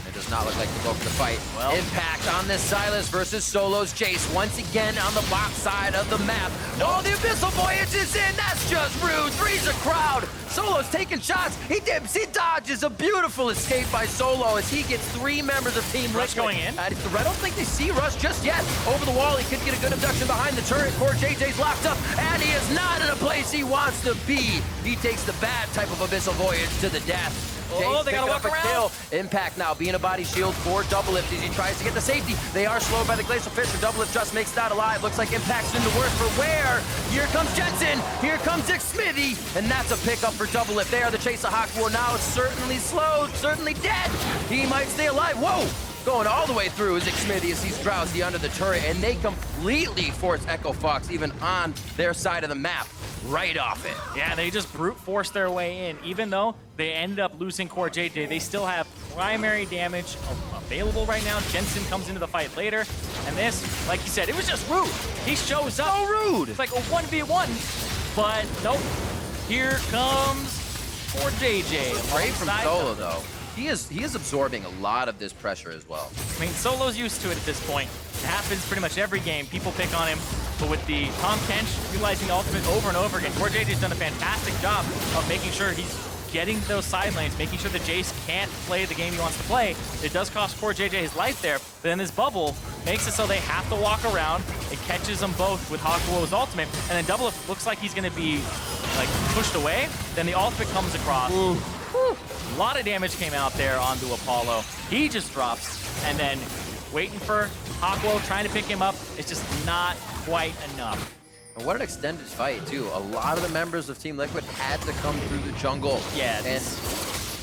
It does not look like to go for the fight. Well, impact on this Sylas versus Solo's Jayce once again on the box side of the map. Oh, the Abyssal Voyage is in. That's just rude. Three's a crowd. Solo's taking shots. He dips. He dodges. A beautiful escape by Solo as he gets 3 members of Team Liquid. Rush going in. I don't think they see Rush just yet. Over the wall, he could get a good abduction behind the turret. CoreJJ's locked up, and he is not in a place he wants to be. He takes the bad type of Abyssal Voyage to the death. Oh, they gotta walk around. Kill. Impact now being a body shield for DoubleLift as he tries to get the safety. They are slowed by the Glacial Fist, and DoubleLift just makes it out alive. Looks like Impact's in the worst for where? Here comes Jensen. Here comes Xmithie, and that's a pickup for DoubleLift. They are the chase of Hakuho now. Certainly slowed, certainly dead. He might stay alive. Whoa! Going all the way through is Xmithie as he's drowsy under the turret, and they completely force Echo Fox even on their side of the map. Right off it. Yeah, they just brute force their way in. Even though they ended up losing CoreJJ, they still have primary damage available right now. Jensen comes into the fight later. And this, like you said, it was just rude. He shows up. So rude. It's like a 1v1. But nope. Here comes CoreJJ. Great from Solo, though. He is absorbing a lot of this pressure as well. I mean, Solo's used to it at this point. It happens pretty much every game. People pick on him. But with the Tahm Kench utilizing the ultimate over and over again, CoreJJ's done a fantastic job of making sure he's getting those side lanes, making sure that Jayce can't play the game he wants to play. It does cost CoreJJ his life there, but then this bubble makes it so they have to walk around. It catches them both with Hakuho's ultimate, and then DoubleLift looks like he's going to be like pushed away. Then the ultimate comes across. Ooh. Whew. A lot of damage came out there onto Apollo. He just drops, and then waiting for Hakuho, trying to pick him up. It's just not quite enough. And what an extended fight, too. A lot of the members of Team Liquid had to come through the jungle. Yeah, and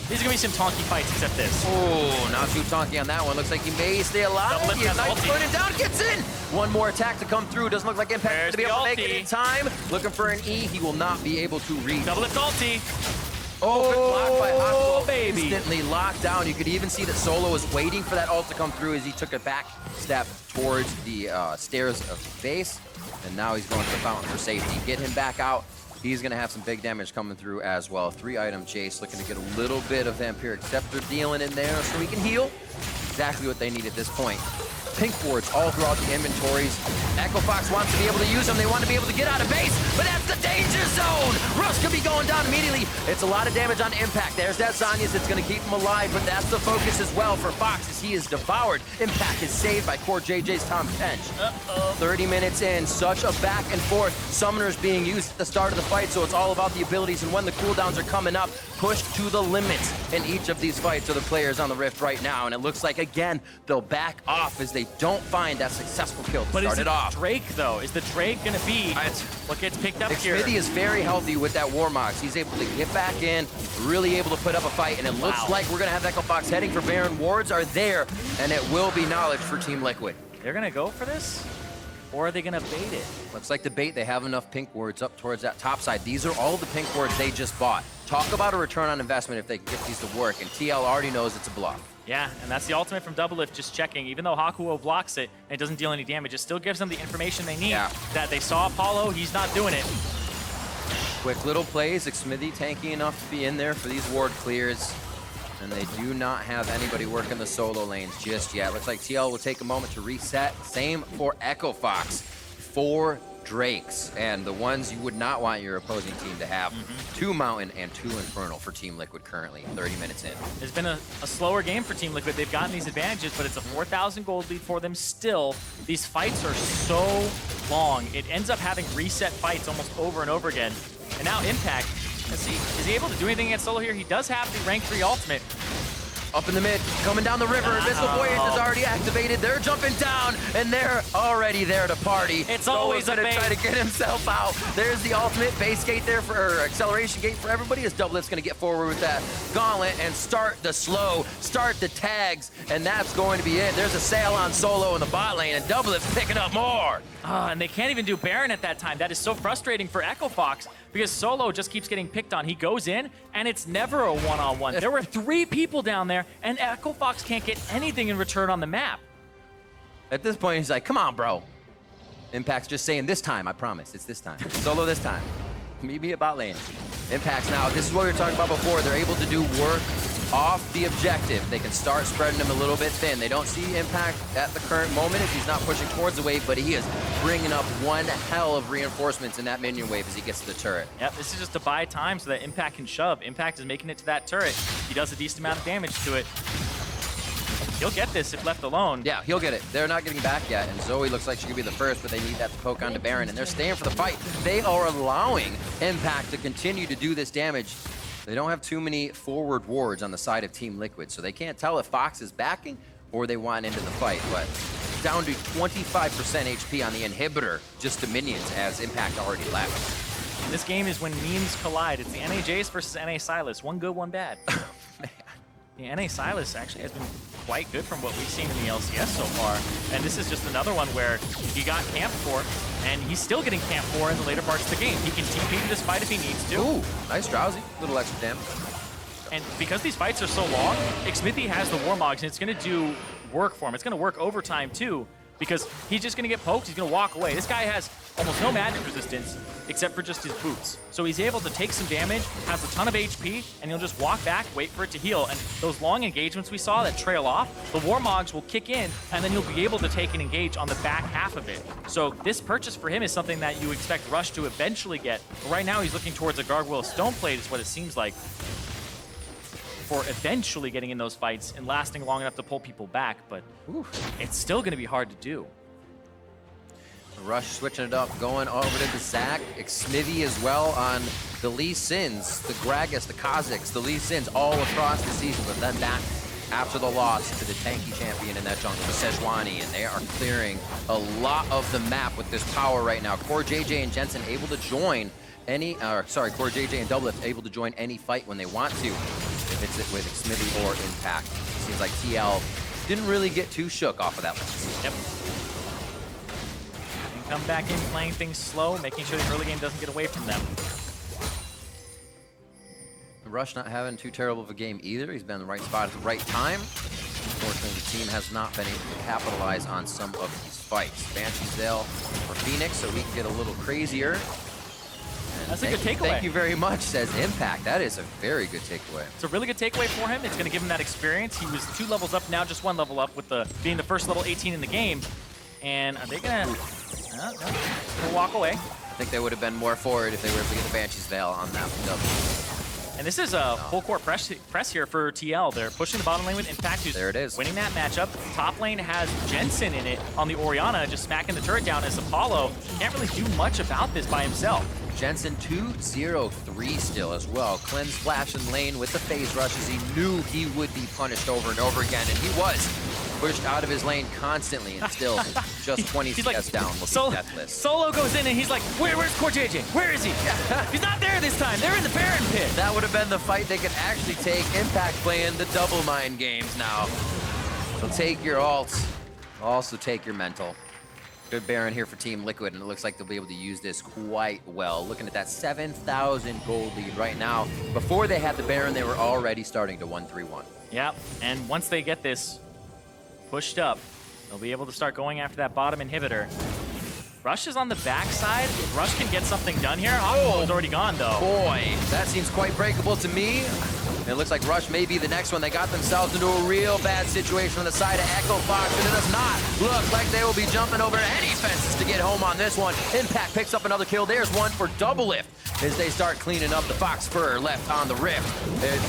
these are going to be some tonky fights, except this. Oh, not too tonky on that one. Looks like he may stay alive. He ignites, going down, gets in. One more attack to come through. Doesn't look like Impact to be able to make it in time. Looking for an E. He will not be able to reach. DoubleLift ulti. Oh, good block by Hakuho. Baby. Instantly locked down. You could even see that Solo was waiting for that ult to come through as he took a back step towards the stairs of base. And now he's going to the fountain for safety. Get him back out. He's going to have some big damage coming through as well. 3-item Jayce looking to get a little bit of Vampiric Scepter dealing in there so he can heal. Exactly what they need at this point. Pink wards all throughout the inventories. Echo Fox wants to be able to use them. They want to be able to get out of base, but that's the danger zone. Rush could be going down immediately. It's a lot of damage on Impact. There's that Zanya's that's going to keep him alive, but that's the focus as well for Fox as he is devoured. Impact is saved by CoreJJ's Tahm Kench. 30 minutes in, such a back and forth. Summoners being used at the start of the fight, so it's all about the abilities and when the cooldowns are coming up. Pushed to the limits in each of these fights are the players on the Rift right now, and it looks like, again, they'll back off as they don't find that successful kill to start it off. Drake, though? Is the Drake going to be what gets picked up here? Xmithie is very healthy with that Warmox. He's able to get back in, really able to put up a fight, and it looks like we're going to have Echo Fox heading for Baron. Wards are there, and it will be knowledge for Team Liquid. They're going to go for this? or are they going to bait it? Looks like the bait, they have enough pink wards up towards that top side. These are all the pink wards they just bought. Talk about a return on investment if they get these to work, and TL already knows it's a bluff. Yeah, and that's the ultimate from DoubleLift, just checking. Even though Hakuho blocks it and it doesn't deal any damage, it still gives them the information they need. That they saw Apollo, he's not doing it. Quick little plays, Xmithie tanky enough to be in there for these ward clears. And they do not have anybody working the solo lanes just yet. Looks like TL will take a moment to reset. Same for Echo Fox. 4 Drakes, and the ones you would not want your opposing team to have. 2 Mountain and 2 Infernal for Team Liquid currently, 30 minutes in. It's been a slower game for Team Liquid. They've gotten these advantages, but it's a 4,000 gold lead for them still. These fights are so long. It ends up having reset fights almost over and over again. And now Impact, let's see, is he able to do anything against solo here? He does have the rank 3 ultimate. Up in the mid, coming down the river. Missile Buoyant is already activated. They're jumping down, and they're already there to party. It's always a bait. Try to get himself out. There's the ultimate base gate there or acceleration gate for everybody as DoubleLift's gonna get forward with that gauntlet and start the slow, start the tags, and that's going to be it. There's a sail on solo in the bot lane, and DoubleLift's picking up more. And they can't even do Baron at that time. That is so frustrating for Echo Fox because Solo just keeps getting picked on. He goes in, and it's never a one-on-one. There were 3 people down there, and Echo Fox can't get anything in return on the map. At this point, he's like, come on, bro. Impact's just saying, this time, I promise. It's this time. Solo this time. Meet me at bot lane. Impact's now, this is what we were talking about before. They're able to do work off the objective. They can start spreading them a little bit thin. They don't see Impact at the current moment as he's not pushing towards the wave, but he is bringing up one hell of reinforcements in that minion wave as he gets to the turret. Yep, this is just to buy time so that Impact can shove. Impact is making it to that turret. He does a decent amount of damage to it. He'll get this if left alone. Yeah, he'll get it. They're not getting back yet, and Zoe looks like she could be the first, but they need that to poke onto Baron, and they're staying for the fight. They are allowing Impact to continue to do this damage. They don't have too many forward wards on the side of Team Liquid, so they can't tell if Fox is backing or they want into the fight, but down to 25% HP on the inhibitor, just to minions, as Impact already left. This game is when memes collide. It's the NA Jayce versus NA Sylas. One good, one bad. The NA Sylas actually has been quite good from what we've seen in the LCS so far. And this is just another one where he got camped for, and he's still getting camped for in the later parts of the game. He can TP to this fight if he needs to. Ooh, nice drowsy. Little extra damage. And because these fights are so long, Xmithie has the Warmogs, and it's going to do work for him. It's going to work overtime, too, because he's just going to get poked. He's going to walk away. This guy has almost no magic resistance, except for just his boots. So he's able to take some damage, has a ton of HP, and he'll just walk back, wait for it to heal. And those long engagements we saw that trail off, the Warmogs will kick in, and then he'll be able to take and engage on the back half of it. So this purchase for him is something that you expect Rush to eventually get. But right now he's looking towards a Gargoyle Stoneplate is what it seems like, for eventually getting in those fights and lasting long enough to pull people back. But it's still going to be hard to do. Rush switching it up, going over to the Zac. Xmithie as well on the Lee Sins, the Gragas, the Kazakhs, the Lee Sins all across the season, but then back after the loss to the tanky champion in that jungle, the Sejuani, and they are clearing a lot of the map with this power right now. CoreJJ and Jensen able to join any, CoreJJ and DoubleLift able to join any fight when they want to, if it's with Xmithie or Impact. Seems like TL didn't really get too shook off of that one. Yep. Come back in, playing things slow, making sure the early game doesn't get away from them. Rush not having too terrible of a game either. He's been in the right spot at the right time. Unfortunately, the team has not been able to capitalize on some of these fights. Banshee's Veil for Fenix, so we can get a little crazier. That's a good takeaway. Thank you very much, says Impact. That is a very good takeaway. It's a really good takeaway for him. It's going to give him that experience. He was 2 levels up, now just 1 level up with being the first level 18 in the game. And are they going to... We'll walk away. I think they would have been more forward if they were able to get the Banshee's Veil on that one. And this is a full court press here for TL. They're pushing the bottom lane with Impact, who's winning that matchup. Top lane has Jensen in it on the Oriana, just smacking the turret down as Apollo can't really do much about this by himself. Jensen 2-0-3 still as well. Cleanse flash in lane with the phase rush as he knew he would be punished over and over again, and he was pushed out of his lane constantly, and still just 20 CS down looking deathless. Solo goes in and he's like, where's CoreJJ? Where is he? He's not there this time. They're in the Baron pit. That would have been the fight they could actually take. Impact playing the double mind games now. So take your ult, also take your mental. Good Baron here for Team Liquid, and it looks like they'll be able to use this quite well. Looking at that 7,000 gold lead right now. Before they had the Baron, they were already starting to 1-3-1. Yep, and once they get this pushed up, they'll be able to start going after that bottom inhibitor. Rush is on the backside. If Rush can get something done here, Hakuho is already gone, though. Boy, that seems quite breakable to me. It looks like Rush may be the next one. They got themselves into a real bad situation on the side of Echo Fox, and it does not look like they will be jumping over any fences to get home on this one. Impact picks up another kill. There's one for DoubleLift as they start cleaning up the Fox Fur left on the Rift.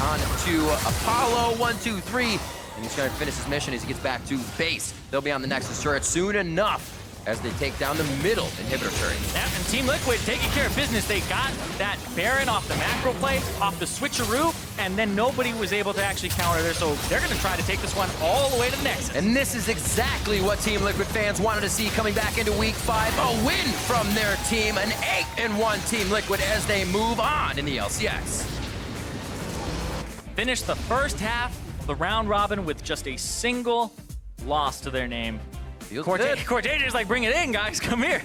On to Apollo, 1, 2, 3, and he's going to finish his mission as he gets back to base. They'll be on the Nexus turret soon enough as they take down the middle inhibitor turret. Yeah, and Team Liquid taking care of business. They got that Baron off the macro play, off the switcheroo, and then nobody was able to actually counter there, so they're going to try to take this one all the way to the Nexus. And this is exactly what Team Liquid fans wanted to see coming back into Week 5. A win from their team, an 8-1 Team Liquid as they move on in the LCS. Finished the first half of the round robin with just a single loss to their name. CoreJJ is like, bring it in, guys, come here.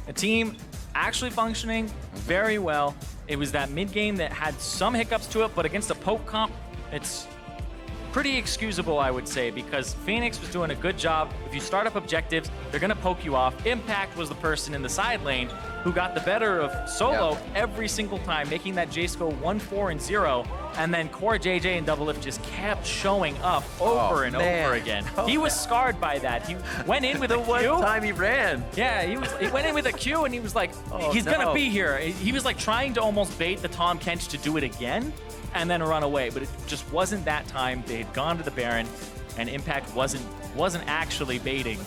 A team actually functioning very well. It was that mid game that had some hiccups to it, but against a poke comp, it's pretty excusable, I would say, because Fenix was doing a good job. If you start up objectives, they're gonna poke you off. Impact was the person in the side lane who got the better of Solo every single time, making that Jayce go 1-4-0. And then CoreJJ and DoubleLift just kept showing up over and over again. He was scarred by that. He went in with a Q. One time he ran. Yeah, he went in with a Q and he was like, he's gonna be here. He was like trying to almost bait the Tahm Kench to do it again and then run away, but it just wasn't that time. They had gone to the Baron, and Impact wasn't actually baiting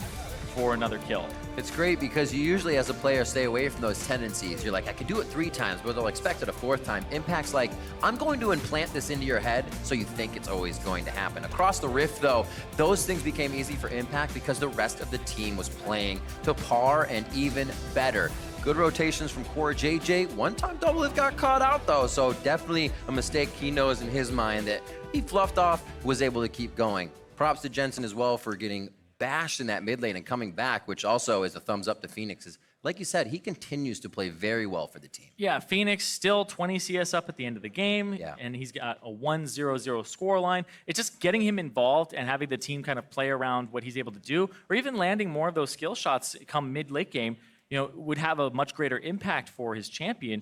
for another kill. It's great because you usually, as a player, stay away from those tendencies. You're like, I could do it 3 times, but they'll expect it a 4th time. Impact's like, I'm going to implant this into your head so you think it's always going to happen. Across the Rift, though, those things became easy for Impact because the rest of the team was playing to par and even better. Good rotations from CoreJJ. One time DoubleLift got caught out, though, so definitely a mistake he knows in his mind that he fluffed off, was able to keep going. Props to Jensen as well for getting bashed in that mid lane and coming back, which also is a thumbs up to Fenix. Like you said, he continues to play very well for the team. Yeah, Fenix still 20 CS up at the end of the game, and he's got a 1-0-0 score line. It's just getting him involved and having the team kind of play around what he's able to do, or even landing more of those skill shots come mid-late game, you know, would have a much greater impact for his champion.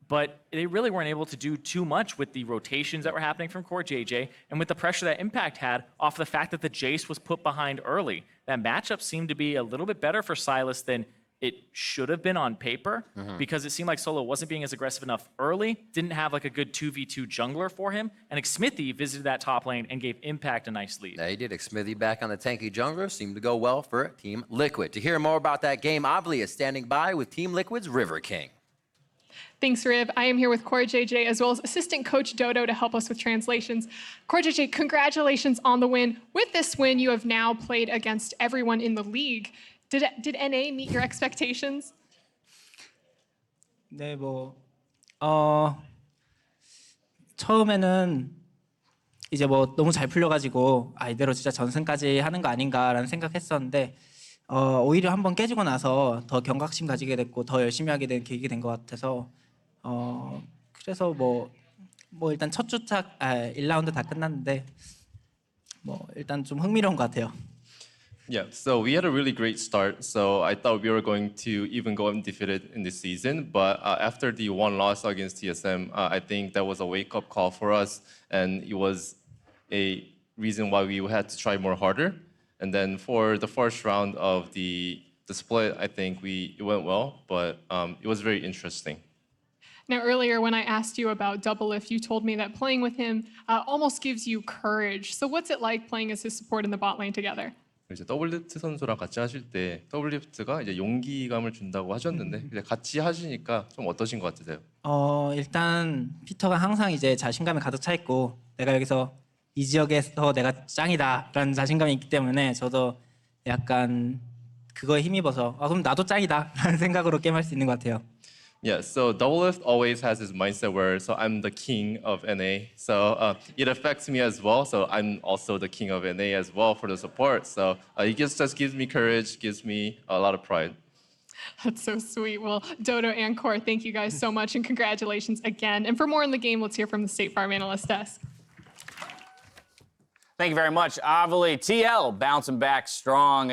But they really weren't able to do too much with the rotations that were happening from CoreJJ and with the pressure that Impact had off the fact that the Jayce was put behind early. That matchup seemed to be a little bit better for Sylas than it should have been on paper, because it seemed like Solo wasn't being as aggressive enough early, didn't have like a good 2v2 jungler for him, and Xmithie visited that top lane and gave Impact a nice lead. Yeah, he did. Xmithie back on the tanky jungler seemed to go well for Team Liquid. To hear more about that game, Avli is standing by with Team Liquid's River King. Thanks, Riv. I am here with CoreJJ as well as assistant coach Dodo to help us with translations. CoreJJ, congratulations on the win. With this win, you have now played against everyone in the league. Did NA meet your expectations? 네, 처음에는 이제 너무 잘 풀려가지고 이대로 진짜 전승까지 하는 거 아닌가라는 생각했었는데 오히려 한번 깨지고 나서 더 경각심 가지게 됐고 더 열심히 하게 된 계기가 된 것 같아서 그래서 일단 첫 주차 1라운드 다 끝났는데 일단 좀 흥미로운 것 같아요. Yeah, so we had a really great start. So I thought we were going to even go undefeated in this season. But after the 1 loss against TSM, I think that was a wake-up call for us. And it was a reason why we had to try more harder. And then for the first round of the split, I think it went well. But it was very interesting. Now, earlier when I asked you about DoubleLift, you told me that playing with him almost gives you courage. So what's it like playing as his support in the bot lane together? 이제 더블리프트 선수랑 같이 하실 때 더블리프트가 이제 용기감을 준다고 하셨는데 이제 같이 하시니까 좀 어떠신 것 같으세요? 일단 피터가 항상 이제 자신감에 가득 차 있고 내가 여기서 이 지역에서 내가 짱이다라는 자신감이 있기 때문에 저도 약간 그거에 힘입어서 그럼 나도 짱이다라는 생각으로 게임할 수 있는 것 같아요. Yeah, so DoubleLift always has this mindset where, so I'm the king of NA. So it affects me as well. So I'm also the king of NA as well for the support. So it just gives me courage, gives me a lot of pride. That's so sweet. Well, Dodo and Core, thank you guys so much and congratulations again. And for more in the game, let's hear from the State Farm Analyst Desk. Thank you very much, Avali. TL bouncing back strong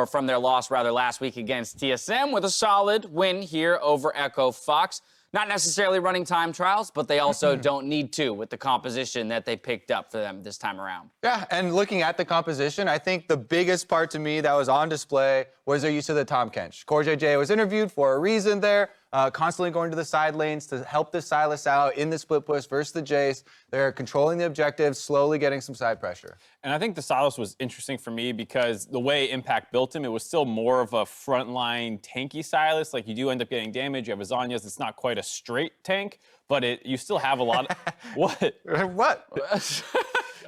from their loss last week against TSM with a solid win here over Echo Fox. Not necessarily running time trials, but they also don't need to with the composition that they picked up for them this time around. Yeah, and looking at the composition, I think the biggest part to me that was on display was their use of the Tahm Kench. CoreJJ was interviewed for a reason there, constantly going to the side lanes to help the Sylas out in the split push versus the Jayce. They're controlling the objective, slowly getting some side pressure. And I think the Sylas was interesting for me because the way Impact built him, it was still more of a frontline tanky Sylas. Like, you do end up getting damage. You have Azanias. It's not quite a straight tank, but you still have a lot of... What? What?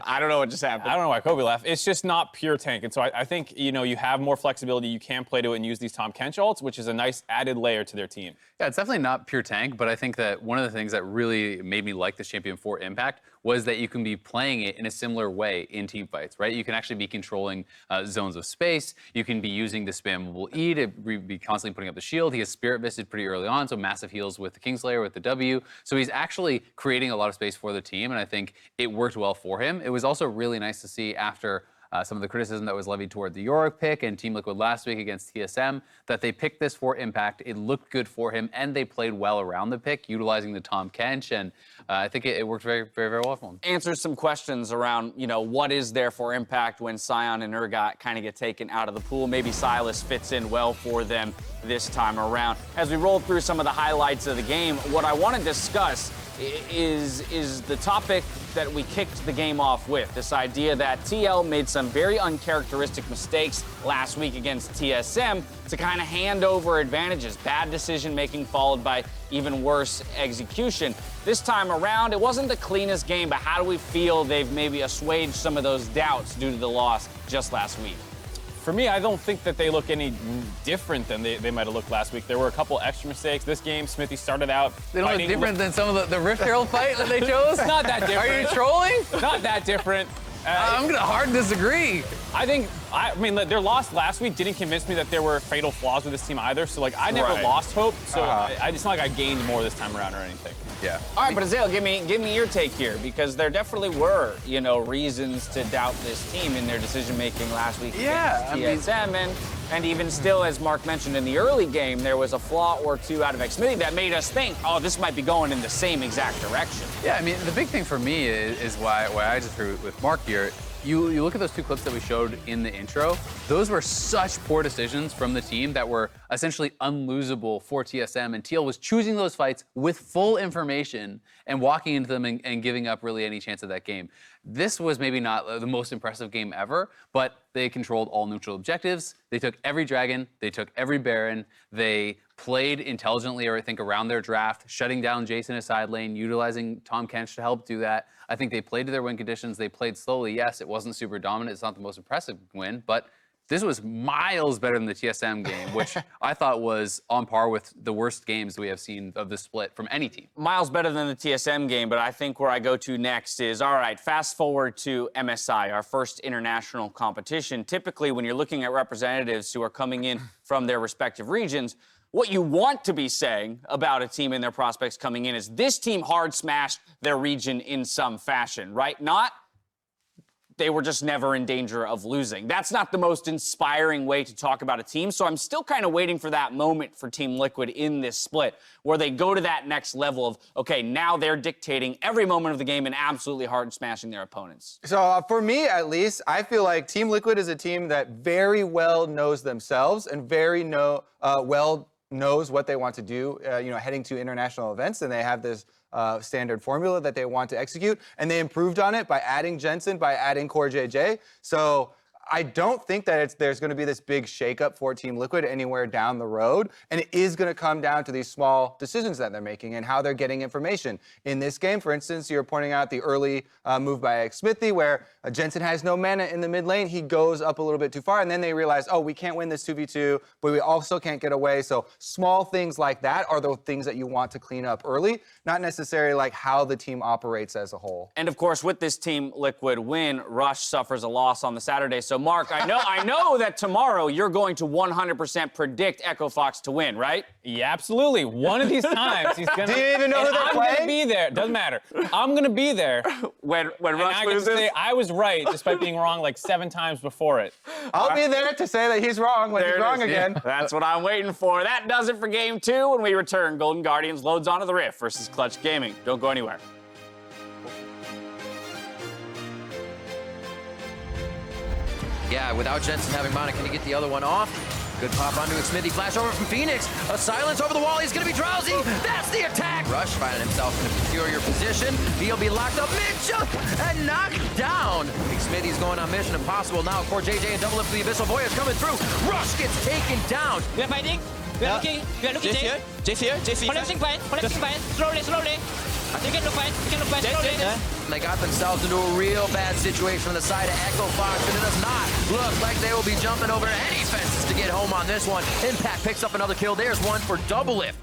I don't know what just happened. I don't know why Kobe laughed. It's just not pure tank. And so I think, you know, you have more flexibility. You can play to it and use these Tahm Kench ults, which is a nice added layer to their team. Yeah, it's definitely not pure tank, but I think that one of the things that really made me like this champion for Impact was that you can be playing it in a similar way in team fights, right? You can actually be controlling zones of space. You can be using the spammable E to be constantly putting up the shield. He has Spirit Visted pretty early on, so massive heals with the Kingslayer, with the W. So he's actually creating a lot of space for the team, and I think it worked well for him. It was also really nice to see after some of the criticism that was levied toward the Yorick pick and Team Liquid last week against TSM, that they picked this for Impact. It looked good for him, and they played well around the pick, utilizing the Tahm Kench, and I think it worked very, very, very well for him. Answers some questions around, you know, what is there for Impact when Sion and Urgot kind of get taken out of the pool. Maybe Sylas fits in well for them this time around. As we roll through some of the highlights of the game, what I want to discuss is the topic that we kicked the game off with, this idea that TL made some very uncharacteristic mistakes last week against TSM to kind of hand over advantages. Bad decision making followed by even worse execution. This time around, it wasn't the cleanest game, but how do we feel they've maybe assuaged some of those doubts due to the loss just last week? For me, I don't think that they look any different than they might have looked last week. There were a couple extra mistakes. This game, Xmithie started out They don't look different than some of the Rift Herald fight that they chose? Not that different. Are you trolling? Not that different. I'm going to hard disagree. I mean, their loss last week didn't convince me that there were fatal flaws with this team either. So, like, I never lost hope. So it's not like I gained more this time around or anything. Yeah. All right, but Ezreal, give me your take here, because there definitely were, you know, reasons to doubt this team in their decision-making last week against TSM, and even still, as Mark mentioned in the early game, there was a flaw or two out of Xmithie that made us think, oh, this might be going in the same exact direction. Yeah, I mean, the big thing for me is why I disagree with Mark here. You look at those two clips that we showed in the intro, those were such poor decisions from the team that were essentially unlosable for TSM, and TL was choosing those fights with full information and walking into them and giving up really any chance of that game. This was maybe not the most impressive game ever, but they controlled all neutral objectives. They took every dragon, they took every baron, they played intelligently, or I think around their draft, shutting down Jayce in a side lane, utilizing Tahm Kench to help do that. I think they played to their win conditions. They played slowly. Yes, it wasn't super dominant. It's not the most impressive win, but this was miles better than the TSM game, which I thought was on par with the worst games we have seen of the split from any team. Miles better than the TSM game, but I think where I go to next is, all right, fast forward to MSI, our first international competition. Typically, when you're looking at representatives who are coming in from their respective regions, what you want to be saying about a team and their prospects coming in is this team hard smashed their region in some fashion, right? Not they were just never in danger of losing. That's not the most inspiring way to talk about a team, so I'm still kind of waiting for that moment for Team Liquid in this split where they go to that next level of, okay, now they're dictating every moment of the game and absolutely hard smashing their opponents. So for me, at least, I feel like Team Liquid is a team that very well knows themselves and very well knows what they want to do, heading to international events, and they have this standard formula that they want to execute, and they improved on it by adding Jensen, by adding CoreJJ. So I don't think that there's going to be this big shakeup for Team Liquid anywhere down the road, and it is going to come down to these small decisions that they're making and how they're getting information. In this game, for instance, you're pointing out the early move by Xmithie, where Jensen has no mana in the mid lane. He goes up a little bit too far, and then they realize, oh, we can't win this 2v2, but we also can't get away. So small things like that are the things that you want to clean up early, not necessarily like how the team operates as a whole. And of course, with this Team Liquid win, Rush suffers a loss on the Saturday. So Mark, I know that tomorrow you're going to 100% predict Echo Fox to win, right? Yeah, absolutely. One of these times he's gonna. Do you even know who they're I'm playing? gonna be there. Doesn't matter. I'm gonna be there. When And Rush I get to loses. say I was right, despite being wrong like 7 times before it. I'll be there to say that he's wrong when There he's it wrong is. again. That's what I'm waiting for. That does it for Game 2. When we return, Golden Guardians loads onto the Rift versus Clutch Gaming. Don't go anywhere. Yeah, without Jensen having mana, can he get the other one off? Good pop onto Xmithie, flash over from Fenix. A silence over the wall, he's gonna be drowsy. That's the attack! Rush finding himself in a peculiar position. He'll be locked up mid-jump and knocked down. Xmithie's going on Mission Impossible now. CoreJJ and DoubleLift the Abyssal Voyage coming through. Rush gets taken down. We are fighting. We are looking. We are looking. Jayce here. Collapsing fine. Slowly. You can look fine. Slowly. They got themselves into a real bad situation on the side of Echo Fox, and it does not look like they will be jumping over any fences to get home on this one. Impact picks up another kill. There's one for DoubleLift.